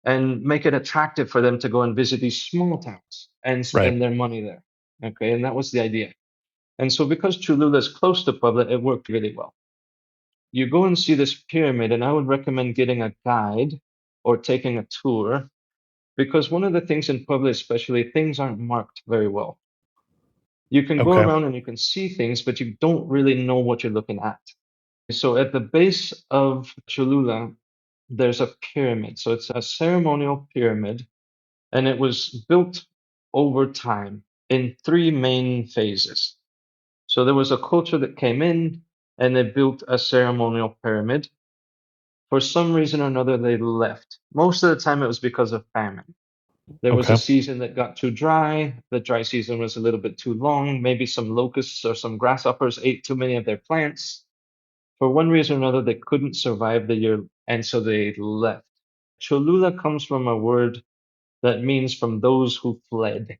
and make it attractive for them to go and visit these small towns and Right. spend their money there. Okay, and that was the idea. And so because Cholula is close to Puebla, it worked really well. You go and see this pyramid, and I would recommend getting a guide or taking a tour, because one of the things in Puebla, especially, things aren't marked very well. You can go Okay. around and you can see things, but you don't really know what you're looking at. So at the base of Cholula, there's a pyramid. So it's a ceremonial pyramid, and it was built over time in three main phases. So there was a culture that came in and they built a ceremonial pyramid. For some reason or another, they left. Most of the time, it was because of famine. There was a Okay. season that got too dry. The dry season was a little bit too long. Maybe some locusts or some grasshoppers ate too many of their plants. For one reason or another, they couldn't survive the year, and so they left. Cholula comes from a word that means from those who fled,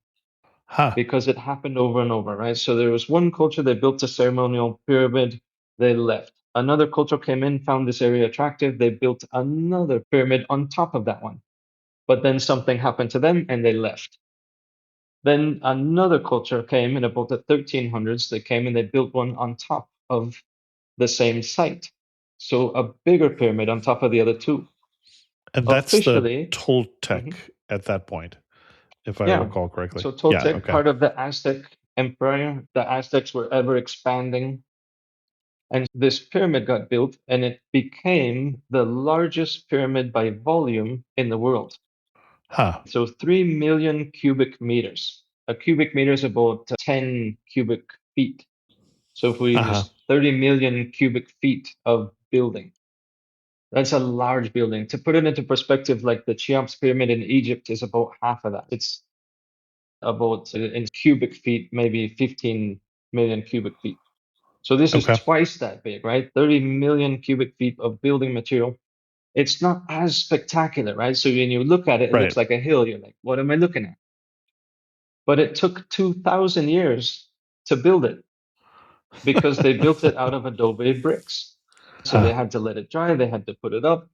Huh. because it happened over and over, right? So there was one culture, they built a ceremonial pyramid, they left. Another culture came in, found this area attractive, they built another pyramid on top of that one. But then something happened to them and they left. Then another culture came in about the 1300s, they came and they built one on top of the same site. So a bigger pyramid on top of the other two. And that's the Officially, Toltec mhm, at that point, if I yeah. recall correctly. So Yeah. Toltec, Okay. part of the Aztec Empire, the Aztecs were ever expanding. And this pyramid got built and it became the largest pyramid by volume in the world. Huh. So 3 million cubic meters. A cubic meter is about 10 cubic feet. So if we Uh huh. use 30 million cubic feet of building, that's a large building. To put it into perspective, like the Cheops pyramid in Egypt is about half of that. It's about in cubic feet, maybe 15 million cubic feet. So this is Okay. twice that big, right? 30 million cubic feet of building material. It's not as spectacular, right? So when you look at it, it looks Right. like a hill. You're like, what am I looking at? But it took 2,000 years to build it because they built it out of adobe bricks. So they Huh. had to let it dry, they had to put it up.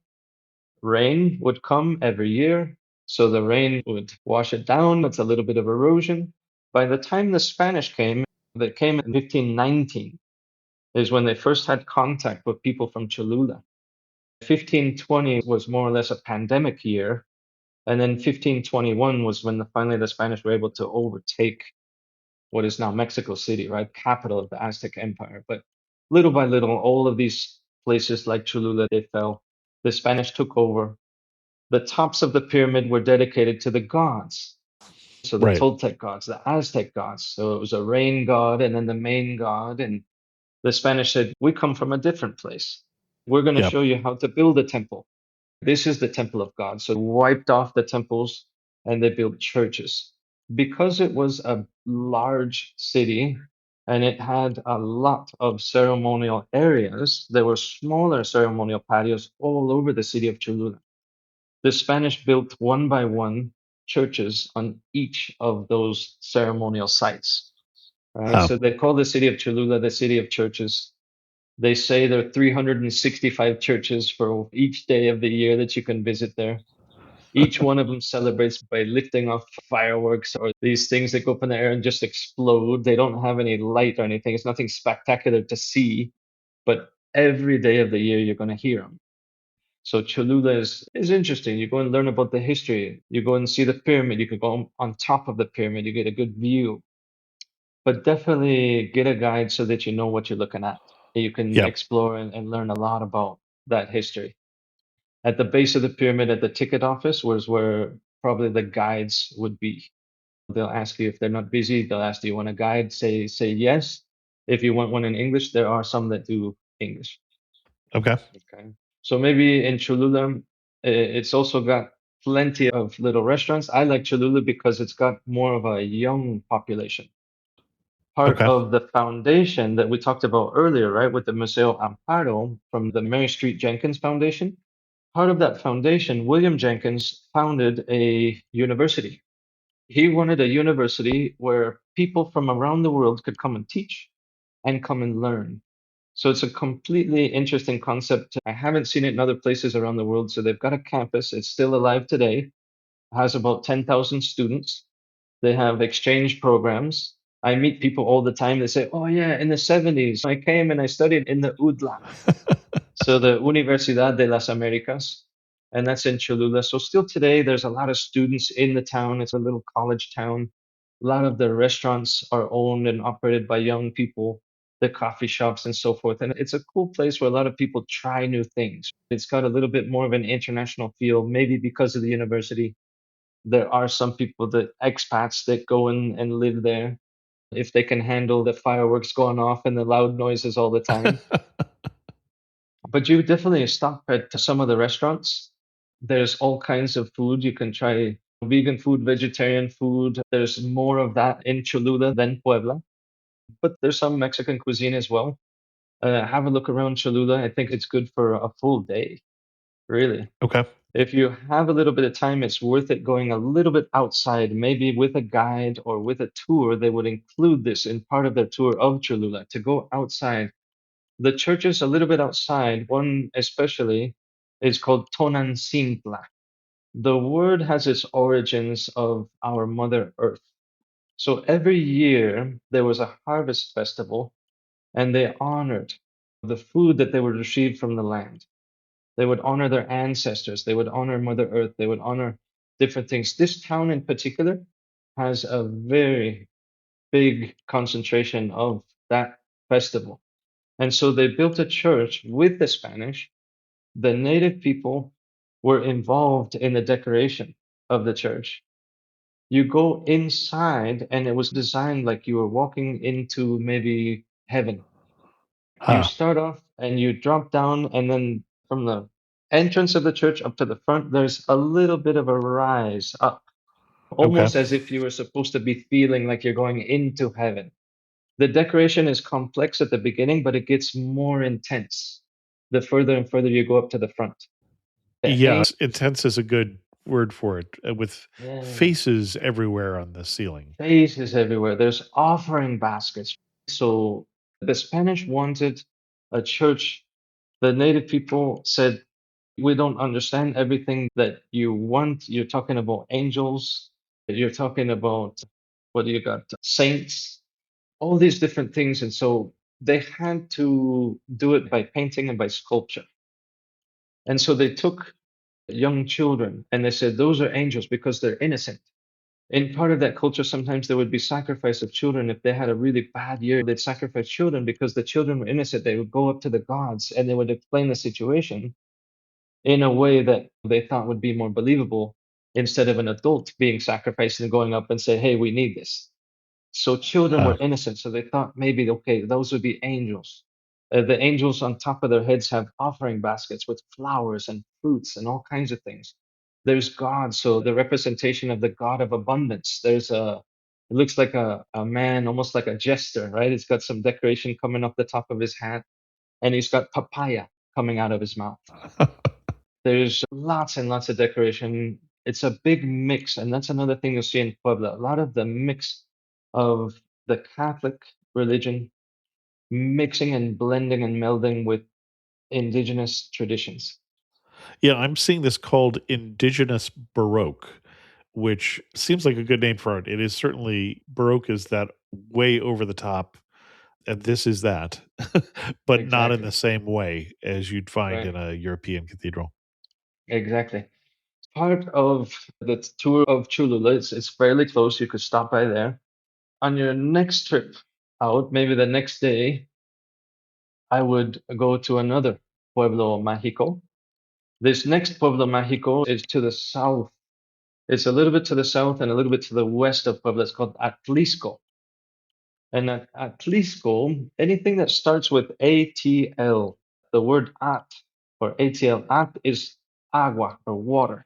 Rain would come every year, so the rain would wash it down. It's a little bit of erosion. By the time the Spanish came, they came in 1519, is when they first had contact with people from Cholula. 1520 was more or less a pandemic year, and then 1521 was when finally the Spanish were able to overtake what is now Mexico City, right? Capital of the Aztec Empire. But little by little, all of these places like Cholula, they fell. The Spanish took over. The tops of the pyramid were dedicated to the gods. So the Right. Toltec gods, the Aztec gods. So it was a rain god and then the main god. And the Spanish said, we come from a different place. We're going to Yep. show you how to build a temple. This is the temple of God. So wiped off the temples and they built churches. Because it was a large city and it had a lot of ceremonial areas, there were smaller ceremonial patios all over the city of Cholula. The Spanish built one by one churches on each of those ceremonial sites. Right? Huh. So they call the city of Cholula the city of churches. They say there are 365 churches for each day of the year that you can visit there. Each one of them celebrates by lifting off fireworks or these things that go up in the air and just explode. They don't have any light or anything. It's nothing spectacular to see, but every day of the year you're going to hear them. So Cholula is interesting. You go and learn about the history. You go and see the pyramid. You could go on top of the pyramid. You get a good view. But definitely get a guide so that you know what you're looking at. You can Yep. explore and learn a lot about that history. At the base of the pyramid, at the ticket office, was where probably the guides would be. They'll ask you if they're not busy. They'll ask, "Do you want a guide?" Say yes. If you want one in English, there are some that do English. Okay. Okay. So maybe in Cholula, it's also got plenty of little restaurants. I like Cholula because it's got more of a young population. Part Okay. of the foundation that we talked about earlier, right, with the Museo Amparo from the Mary Street Jenkins Foundation. Part of that foundation, William Jenkins founded a university. He wanted a university where people from around the world could come and teach and come and learn. So it's a completely interesting concept. I haven't seen it in other places around the world. So they've got a campus. It's still alive today. It has about 10,000 students. They have exchange programs. I meet people all the time. They say, "Oh yeah, in the 70s, I came and I studied in the UDLA." So the Universidad de las Americas, and that's in Cholula. So still today, there's a lot of students in the town. It's a little college town. A lot of the restaurants are owned and operated by young people. the coffee shops and so forth. And it's a cool place where a lot of people try new things. It's got a little bit more of an international feel, maybe because of the university. There are some people that expats that go and live there if they can handle the fireworks going off and the loud noises all the time. But you would definitely stop at some of the restaurants. There's all kinds of food. You can try vegan food, vegetarian food. There's more of that in Cholula than Puebla, but there's some Mexican cuisine as well. Have a look around Cholula. I think it's good for a full day, really. Okay. If you have a little bit of time, it's worth it going a little bit outside, maybe with a guide or with a tour. They would include this in part of their tour of Cholula to go outside. The churches a little bit outside, one especially, is called Tonantzintla. The word has its origins of our Mother Earth. So every year there was a harvest festival and they honored the food that they would receive from the land. They would honor their ancestors. They would honor Mother Earth. They would honor different things. This town in particular has a very big concentration of that festival. And so they built a church with the Spanish. The native people were involved in the decoration of the church. You go inside, and it was designed like you were walking into maybe heaven. You Huh. start off and you drop down, and then from the entrance of the church up to the front, there's a little bit of a rise up, Okay. almost as if you were supposed to be feeling like you're going into heaven. The decoration is complex at the beginning, but it gets more intense the further and further you go up to the front. Yes, intense is a good word for it, with Yeah, faces everywhere on the ceiling. faces everywhere. There's offering baskets. So the Spanish wanted a church. The native people said, we don't understand everything that you want. You're talking about angels. You're talking about, what do you got? Saints, all these different things. And so they had to do it by painting and by sculpture. And so they took young children and they said, those are angels because they're innocent. In part of that culture, sometimes there would be sacrifice of children. If they had a really bad year, they'd sacrifice children because the children were innocent. They would go up to the gods and they would explain the situation in a way that they thought would be more believable instead of an adult being sacrificed and going up and say, hey, we need this. So children Huh. were innocent. So they thought maybe, okay, those would be angels. The angels on top of their heads have offering baskets with flowers and fruits and all kinds of things. There's God, so the representation of the God of abundance. It looks like a man, almost like a jester, right? It's got some decoration coming off the top of his hat, and he's got papaya coming out of his mouth. There's lots and lots of decoration. It's a big mix, and that's another thing you'll see in Puebla. A lot of the mix of the Catholic religion mixing and blending and melding with indigenous traditions. Yeah, I'm seeing this called Indigenous Baroque, which seems like a good name for it. It is certainly Baroque is that way over the top, and this is that, but not in Exactly. the same way as you'd find Right. in a European cathedral. Exactly. Part of the tour of Cholula, it's fairly close. You could stop by there. On your next trip out, maybe the next day, I would go to another Pueblo Mágico. This next Pueblo Mágico is to the south. It's a little bit to the south and a little bit to the west of Puebla. It's called Atlisco. And at Atlisco, anything that starts with ATL, the word at or ATL, at is agua or water.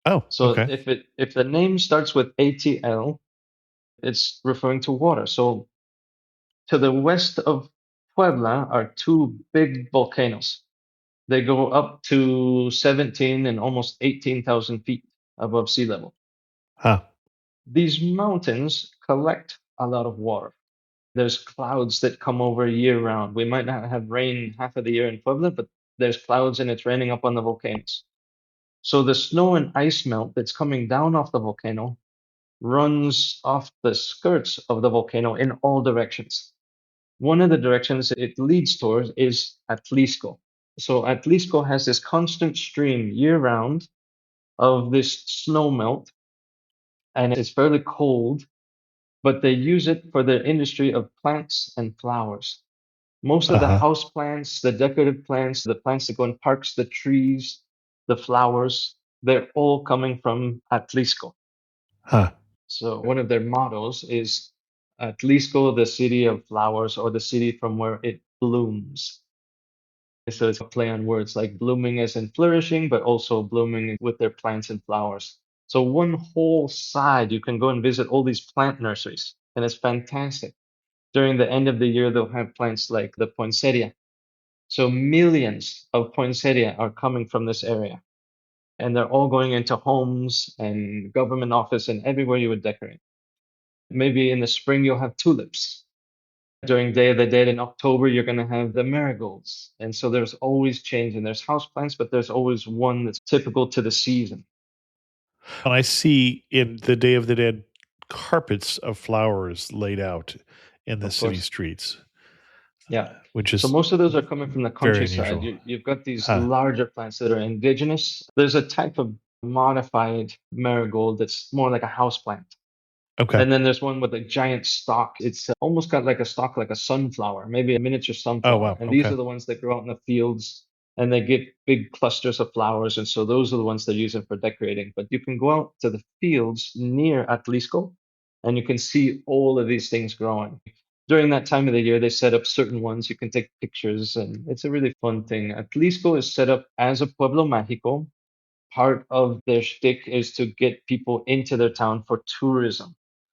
Oh, So okay. if the name starts with ATL, it's referring to water. So to the west of Puebla are two big volcanoes. They go up to 17 and almost 18,000 feet above sea level. Huh. These mountains collect a lot of water. There's clouds that come over year round. We might not have rain half of the year in Puebla, but there's clouds and it's raining up on the volcanoes. So the snow and ice melt that's coming down off the volcano runs off the skirts of the volcano in all directions. One of the directions it leads towards is Atlisco. So Atlisco has this constant stream year round of this snow melt, and it's fairly cold. but they use it for their industry of plants and flowers. Most of the house plants, the decorative plants, the plants that go in parks, the trees, the flowers, they're all coming from Atlisco. Huh. So one of their mottos is Atlisco, the city of flowers, or the city from where it blooms. So it's a play on words, like blooming as in flourishing, but also blooming with their plants and flowers. So one whole side, you can go and visit all these plant nurseries, and it's fantastic. During the end of the year, they'll have plants like the poinsettia. So millions of poinsettia are coming from this area, and they're all going into homes and government office and everywhere you would decorate. Maybe in the spring, you'll have tulips. During Day of the Dead in October, you're going to have the marigolds. And so there's always change, and there's houseplants, but there's always one that's typical to the season. And I see in the Day of the Dead carpets of flowers laid out in the Of city course. streets, Yeah. which So is most of those are coming from the very countryside. unusual. You've got these Huh. larger plants that are indigenous. There's a type of modified marigold that's more like a house plant. Okay. And then there's one with a giant stalk. It's almost got like a stalk, like a sunflower, maybe a miniature sunflower. Oh, wow. And these Okay. are the ones that grow out in the fields, and they get big clusters of flowers. And so those are the ones they're using for decorating. But you can go out to the fields near Atlisco, and you can see all of these things growing. During that time of the year, they set up certain ones. You can take pictures, and it's a really fun thing. Atlisco is set up as a Pueblo Mágico. Part of their shtick is to get people into their town for tourism.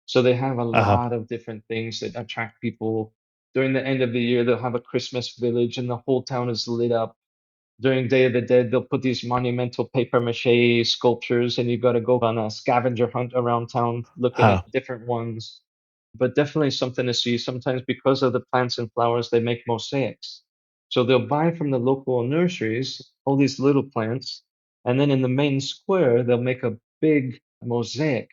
So they have a lot of different things that attract people. During the end of the year, they'll have a Christmas village, and the whole town is lit up. During Day of the Dead, they'll put these monumental paper mache sculptures, and you've got to go on a scavenger hunt around town looking Huh. at different ones. But definitely something to see. Sometimes because of the plants and flowers, they make mosaics. So they'll buy from the local nurseries all these little plants, and then in the main square, they'll make a big mosaic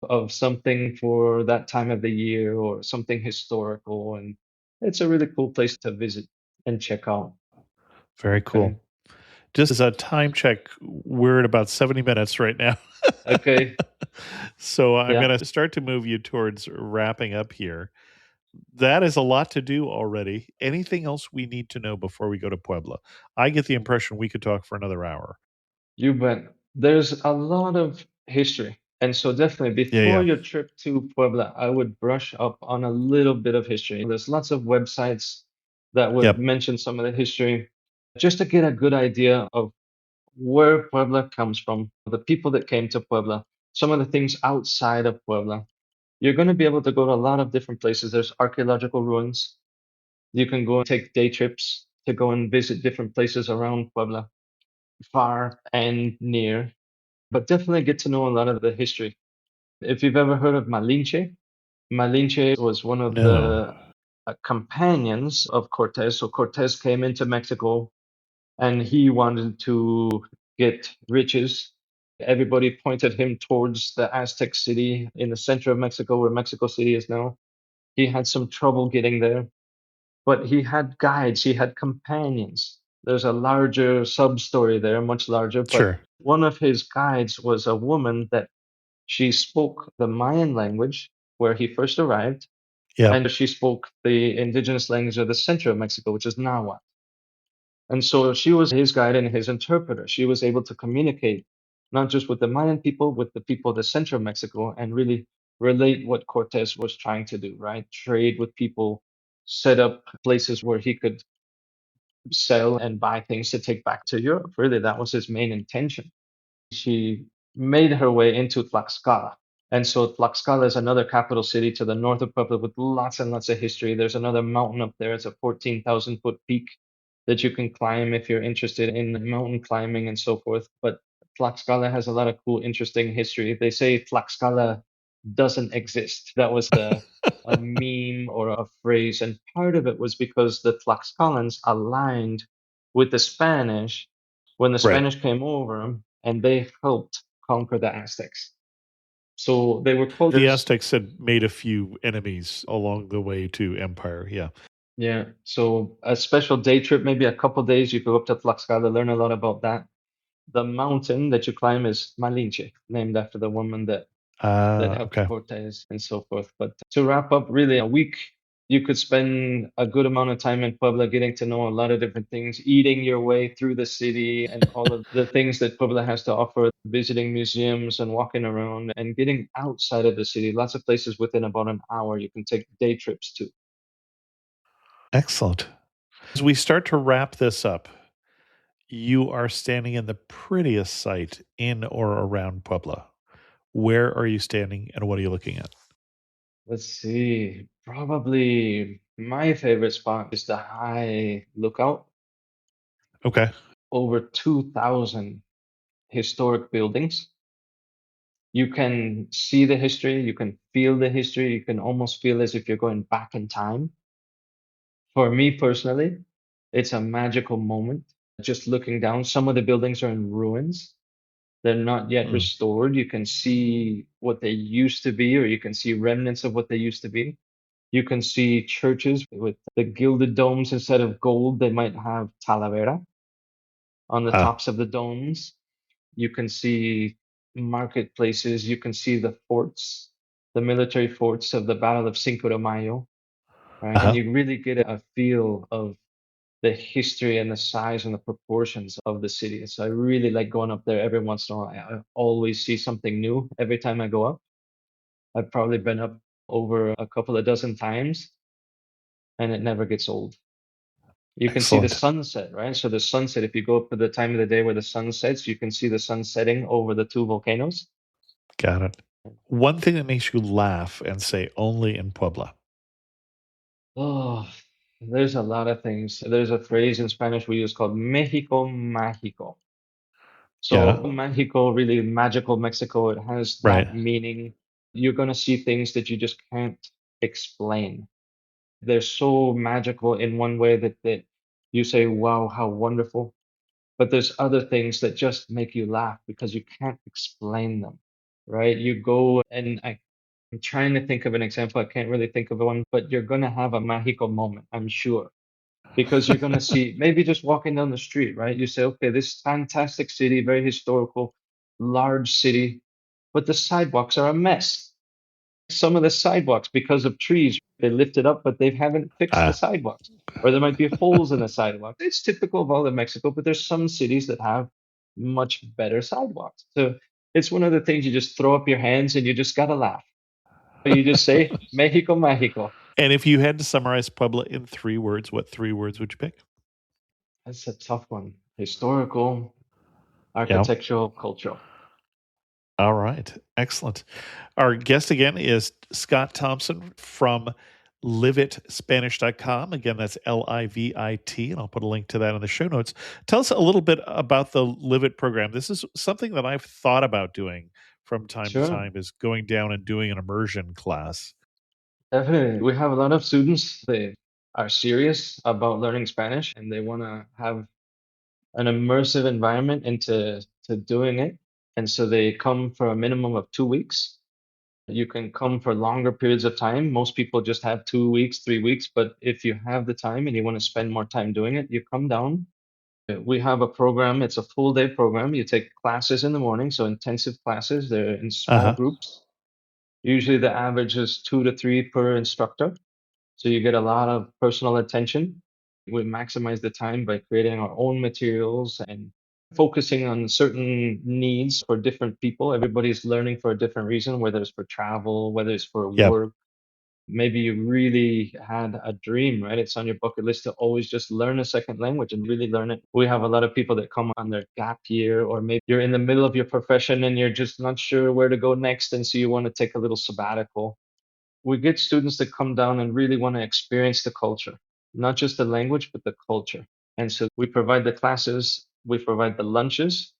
of something for that time of the year or something historical. And it's a really cool place to visit and check out. Very cool. Okay. Just as a time check, we're at about 70 minutes right now. Okay. So I'm Yeah. going to start to move you towards wrapping up here. That is a lot to do already. Anything else we need to know before we go to Puebla? I get the impression we could talk for another hour. You bet. There's a lot of history. And so definitely before your trip to Puebla, I would brush up on a little bit of history. There's lots of websites that would Yep. mention some of the history just to get a good idea of where Puebla comes from, the people that came to Puebla, some of the things outside of Puebla. You're going to be able to go to a lot of different places. There's archaeological ruins. You can go and take day trips to go and visit different places around Puebla, far and near, but definitely get to know a lot of the history. If you've ever heard of Malinche, Malinche was one of the companions of Cortez. So Cortez came into Mexico and he wanted to get riches. Everybody pointed him towards the Aztec city in the center of Mexico, where Mexico City is now. He had some trouble getting there, but he had guides, he had companions. There's a larger sub story there, much larger, but Sure. one of his guides was a woman that she spoke the Mayan language where he first arrived, Yeah. and she spoke the indigenous language of the center of Mexico, which is Nahuatl. And so she was his guide and his interpreter. She was able to communicate not just with the Mayan people, with the people of the center of Mexico, and really relate what Cortez was trying to do, right? Trade with people, set up places where he could sell and buy things to take back to Europe. Really, that was his main intention. She made her way into Tlaxcala. And so Tlaxcala is another capital city to the north of Puebla with lots and lots of history. There's another mountain up there. It's a 14,000-foot peak that you can climb if you're interested in mountain climbing and so forth. But Tlaxcala has a lot of cool, interesting history. They say Tlaxcala doesn't exist. That was a meme or a phrase. And part of it was because the Tlaxcalans aligned with the Spanish when the Spanish came over, and they helped conquer the Aztecs. So they were called The Aztecs had made a few enemies along the way to empire. Yeah. Yeah. So a special day trip, maybe a couple days, you go up to Tlaxcala, learn a lot about that. The mountain that you climb is Malinche, named after the woman that that helped Okay. Cortes and so forth. But to wrap up, really a week, you could spend a good amount of time in Puebla getting to know a lot of different things, eating your way through the city and all of the things that Puebla has to offer, visiting museums and walking around and getting outside of the city. Lots of places within about an hour you can take day trips to. Excellent. As we start to wrap this up, you are standing in the prettiest site in or around Puebla. Where are you standing and what are you looking at? Let's see. Probably my favorite spot is the high lookout. Okay. Over 2,000 historic buildings. You can see the history, you can feel the history, you can almost feel as if you're going back in time. For me personally, it's a magical moment. Just looking down, some of the buildings are in ruins. They're not yet Mm. restored. You can see what they used to be, or you can see remnants of what they used to be. You can see churches with the gilded domes instead of gold. They might have talavera on the Ah, tops of the domes. You can see marketplaces. You can see the forts, the military forts of the Battle of Cinco de Mayo, right? And uh-huh. you really get a feel of the history and the size and the proportions of the city. So I really like going up there every once in a while. I always see something new every time I go up. I've probably been up over a couple of dozen times, and it never gets old. You can see the Excellent. sunset, right? So the sunset, if you go up to the time of the day where the sun sets, you can see the sun setting over the two volcanoes. Got it. One thing that makes you laugh and say only in Puebla. Oh, there's a lot of things. There's a phrase in Spanish we use called Mexico Mágico. So Yeah. Mexico, really magical Mexico, it has Right. that meaning. You're going to see things that you just can't explain. They're so magical in one way that you say, wow, how wonderful. But there's other things that just make you laugh because you can't explain them, right? You go and I'm trying to think of an example. I can't really think of one, but you're going to have a Mexico moment, I'm sure, because you're going to see maybe just walking down the street, right? You say, okay, this fantastic city, very historical, large city, but the sidewalks are a mess. Some of the sidewalks, because of trees, they lifted up, but they haven't fixed the Ah, sidewalks. Or there might be holes in the sidewalk. It's typical of all of Mexico, but there's some cities that have much better sidewalks. So it's one of the things you just throw up your hands and you just gotta laugh. You just say, Mexico, Mexico. and if you had to summarize Puebla in 3 words, what 3 words would you pick? That's a tough one. Historical, Yeah. architectural, cultural. All right. Excellent. Our guest again is Scott Thompson from livitspanish.com. Again, that's Livit, and I'll put a link to that in the show notes. Tell us a little bit about the Livit program. This is something that I've thought about doing from time to Sure, time, is going down and doing an immersion class. definitely. We have a lot of students. They are serious about learning Spanish and they want to have an immersive environment into to doing it. And so they come for a minimum of 2 weeks. You can come for longer periods of time. Most people just have 2 weeks, 3 weeks. But if you have the time and you want to spend more time doing it, you come down. We have a program, it's a full day program. You take classes in the morning, so intensive classes. They're in Uh small huh. groups. Usually the average is 2 to 3 per instructor. So you get a lot of personal attention. We maximize the time by creating our own materials and focusing on certain needs for different people. Everybody's learning for a different reason, whether it's for travel, whether it's for Yep. work. Maybe you really had a dream, right? It's on your bucket list to always just learn a second language and really learn it. We have a lot of people that come on their gap year, or maybe you're in the middle of your profession and you're just not sure where to go next. And so you want to take a little sabbatical. We get students that come down and really want to experience the culture, not just the language, but the culture. And so we provide the classes, we provide the lunches.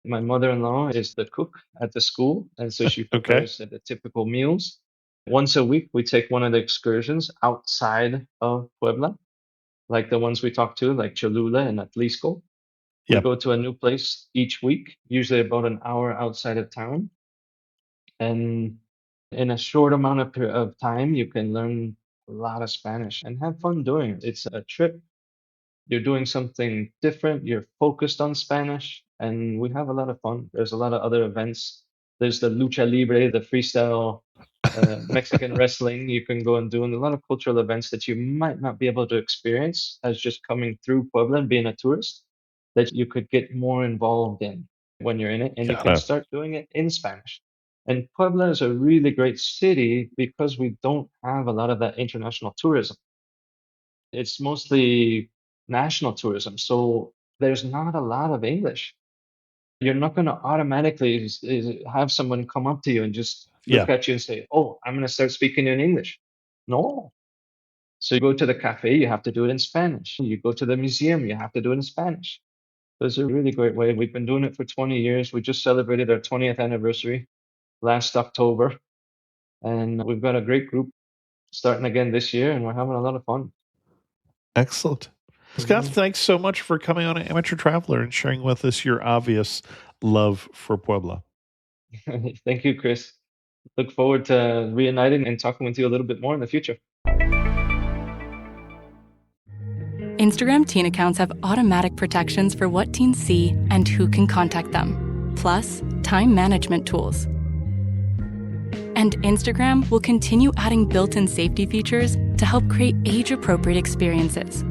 My mother-in-law is the cook at the school, and so she Okay. prepares the typical meals. Once a week, we take one of the excursions outside of Puebla, like the ones we talked to, like Cholula and Atlisco. We Yep. go to a new place each week, usually about an hour outside of town. And in a short amount of time, you can learn a lot of Spanish and have fun doing it. It's a trip. You're doing something different. You're focused on Spanish, and we have a lot of fun. There's a lot of other events There's the lucha libre, the freestyle Mexican wrestling you can go and do, and a lot of cultural events that you might not be able to experience as just coming through Puebla and being a tourist, that you could get more involved in when you're in it, and you can start doing it in Spanish. And Puebla is a really great city because we don't have a lot of that international tourism. It's mostly national tourism, so there's not a lot of English. You're not going to automatically have someone come up to you and just look at you and say, "Oh, I'm going to start speaking in English." No. So you go to the cafe, you have to do it in Spanish. You go to the museum, you have to do it in Spanish. So it's a really great way. We've been doing it for 20 years. We just celebrated our 20th anniversary last October. And we've got a great group starting again this year, and we're having a lot of fun. Excellent. Scott, thanks so much for coming on Amateur Traveler and sharing with us your obvious love for Puebla. Thank you, Chris. Look forward to reuniting and talking with you a little bit more in the future. Instagram teen accounts have automatic protections for what teens see and who can contact them, plus time management tools. And Instagram will continue adding built-in safety features to help create age-appropriate experiences.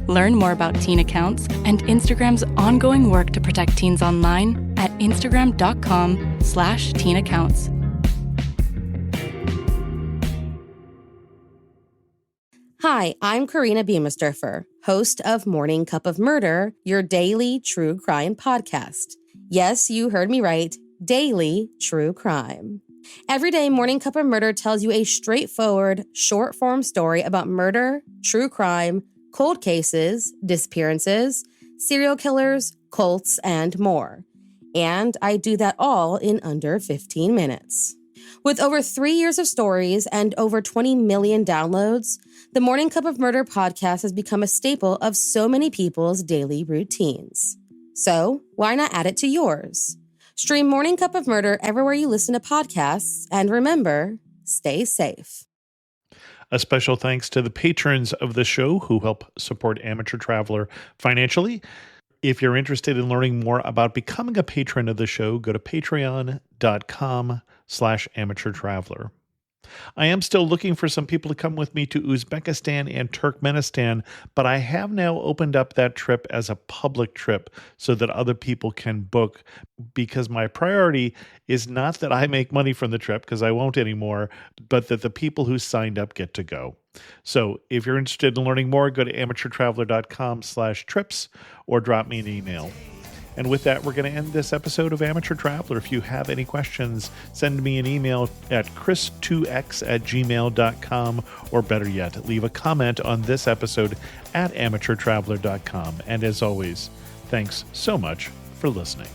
Learn more about teen accounts and Instagram's ongoing work to protect teens online at instagram.com/teenaccounts. Hi, I'm Karina Beamisturfer, host of Morning Cup of Murder, your daily true crime podcast. Yes, you heard me right, daily true crime. Every day, Morning Cup of Murder tells you a straightforward, short-form story about murder, true crime, cold cases, disappearances, serial killers, cults, and more. And I do that all in under 15 minutes. With over 3 years of stories and over 20 million downloads, the Morning Cup of Murder podcast has become a staple of so many people's daily routines. So, why not add it to yours? Stream Morning Cup of Murder everywhere you listen to podcasts, and remember, stay safe. A special thanks to the patrons of the show who help support Amateur Traveler financially. If you're interested in learning more about becoming a patron of the show, go to patreon.com/amateurtraveler. I am still looking for some people to come with me to Uzbekistan and Turkmenistan, but I have now opened up that trip as a public trip so that other people can book, because my priority is not that I make money from the trip, because I won't anymore, but that the people who signed up get to go. So if you're interested in learning more, go to amateurtraveler.com/trips or drop me an email. And with that, we're going to end this episode of Amateur Traveler. If you have any questions, send me an email at chris2x@gmail.com, or better yet, leave a comment on this episode at amateurtraveler.com. And as always, thanks so much for listening.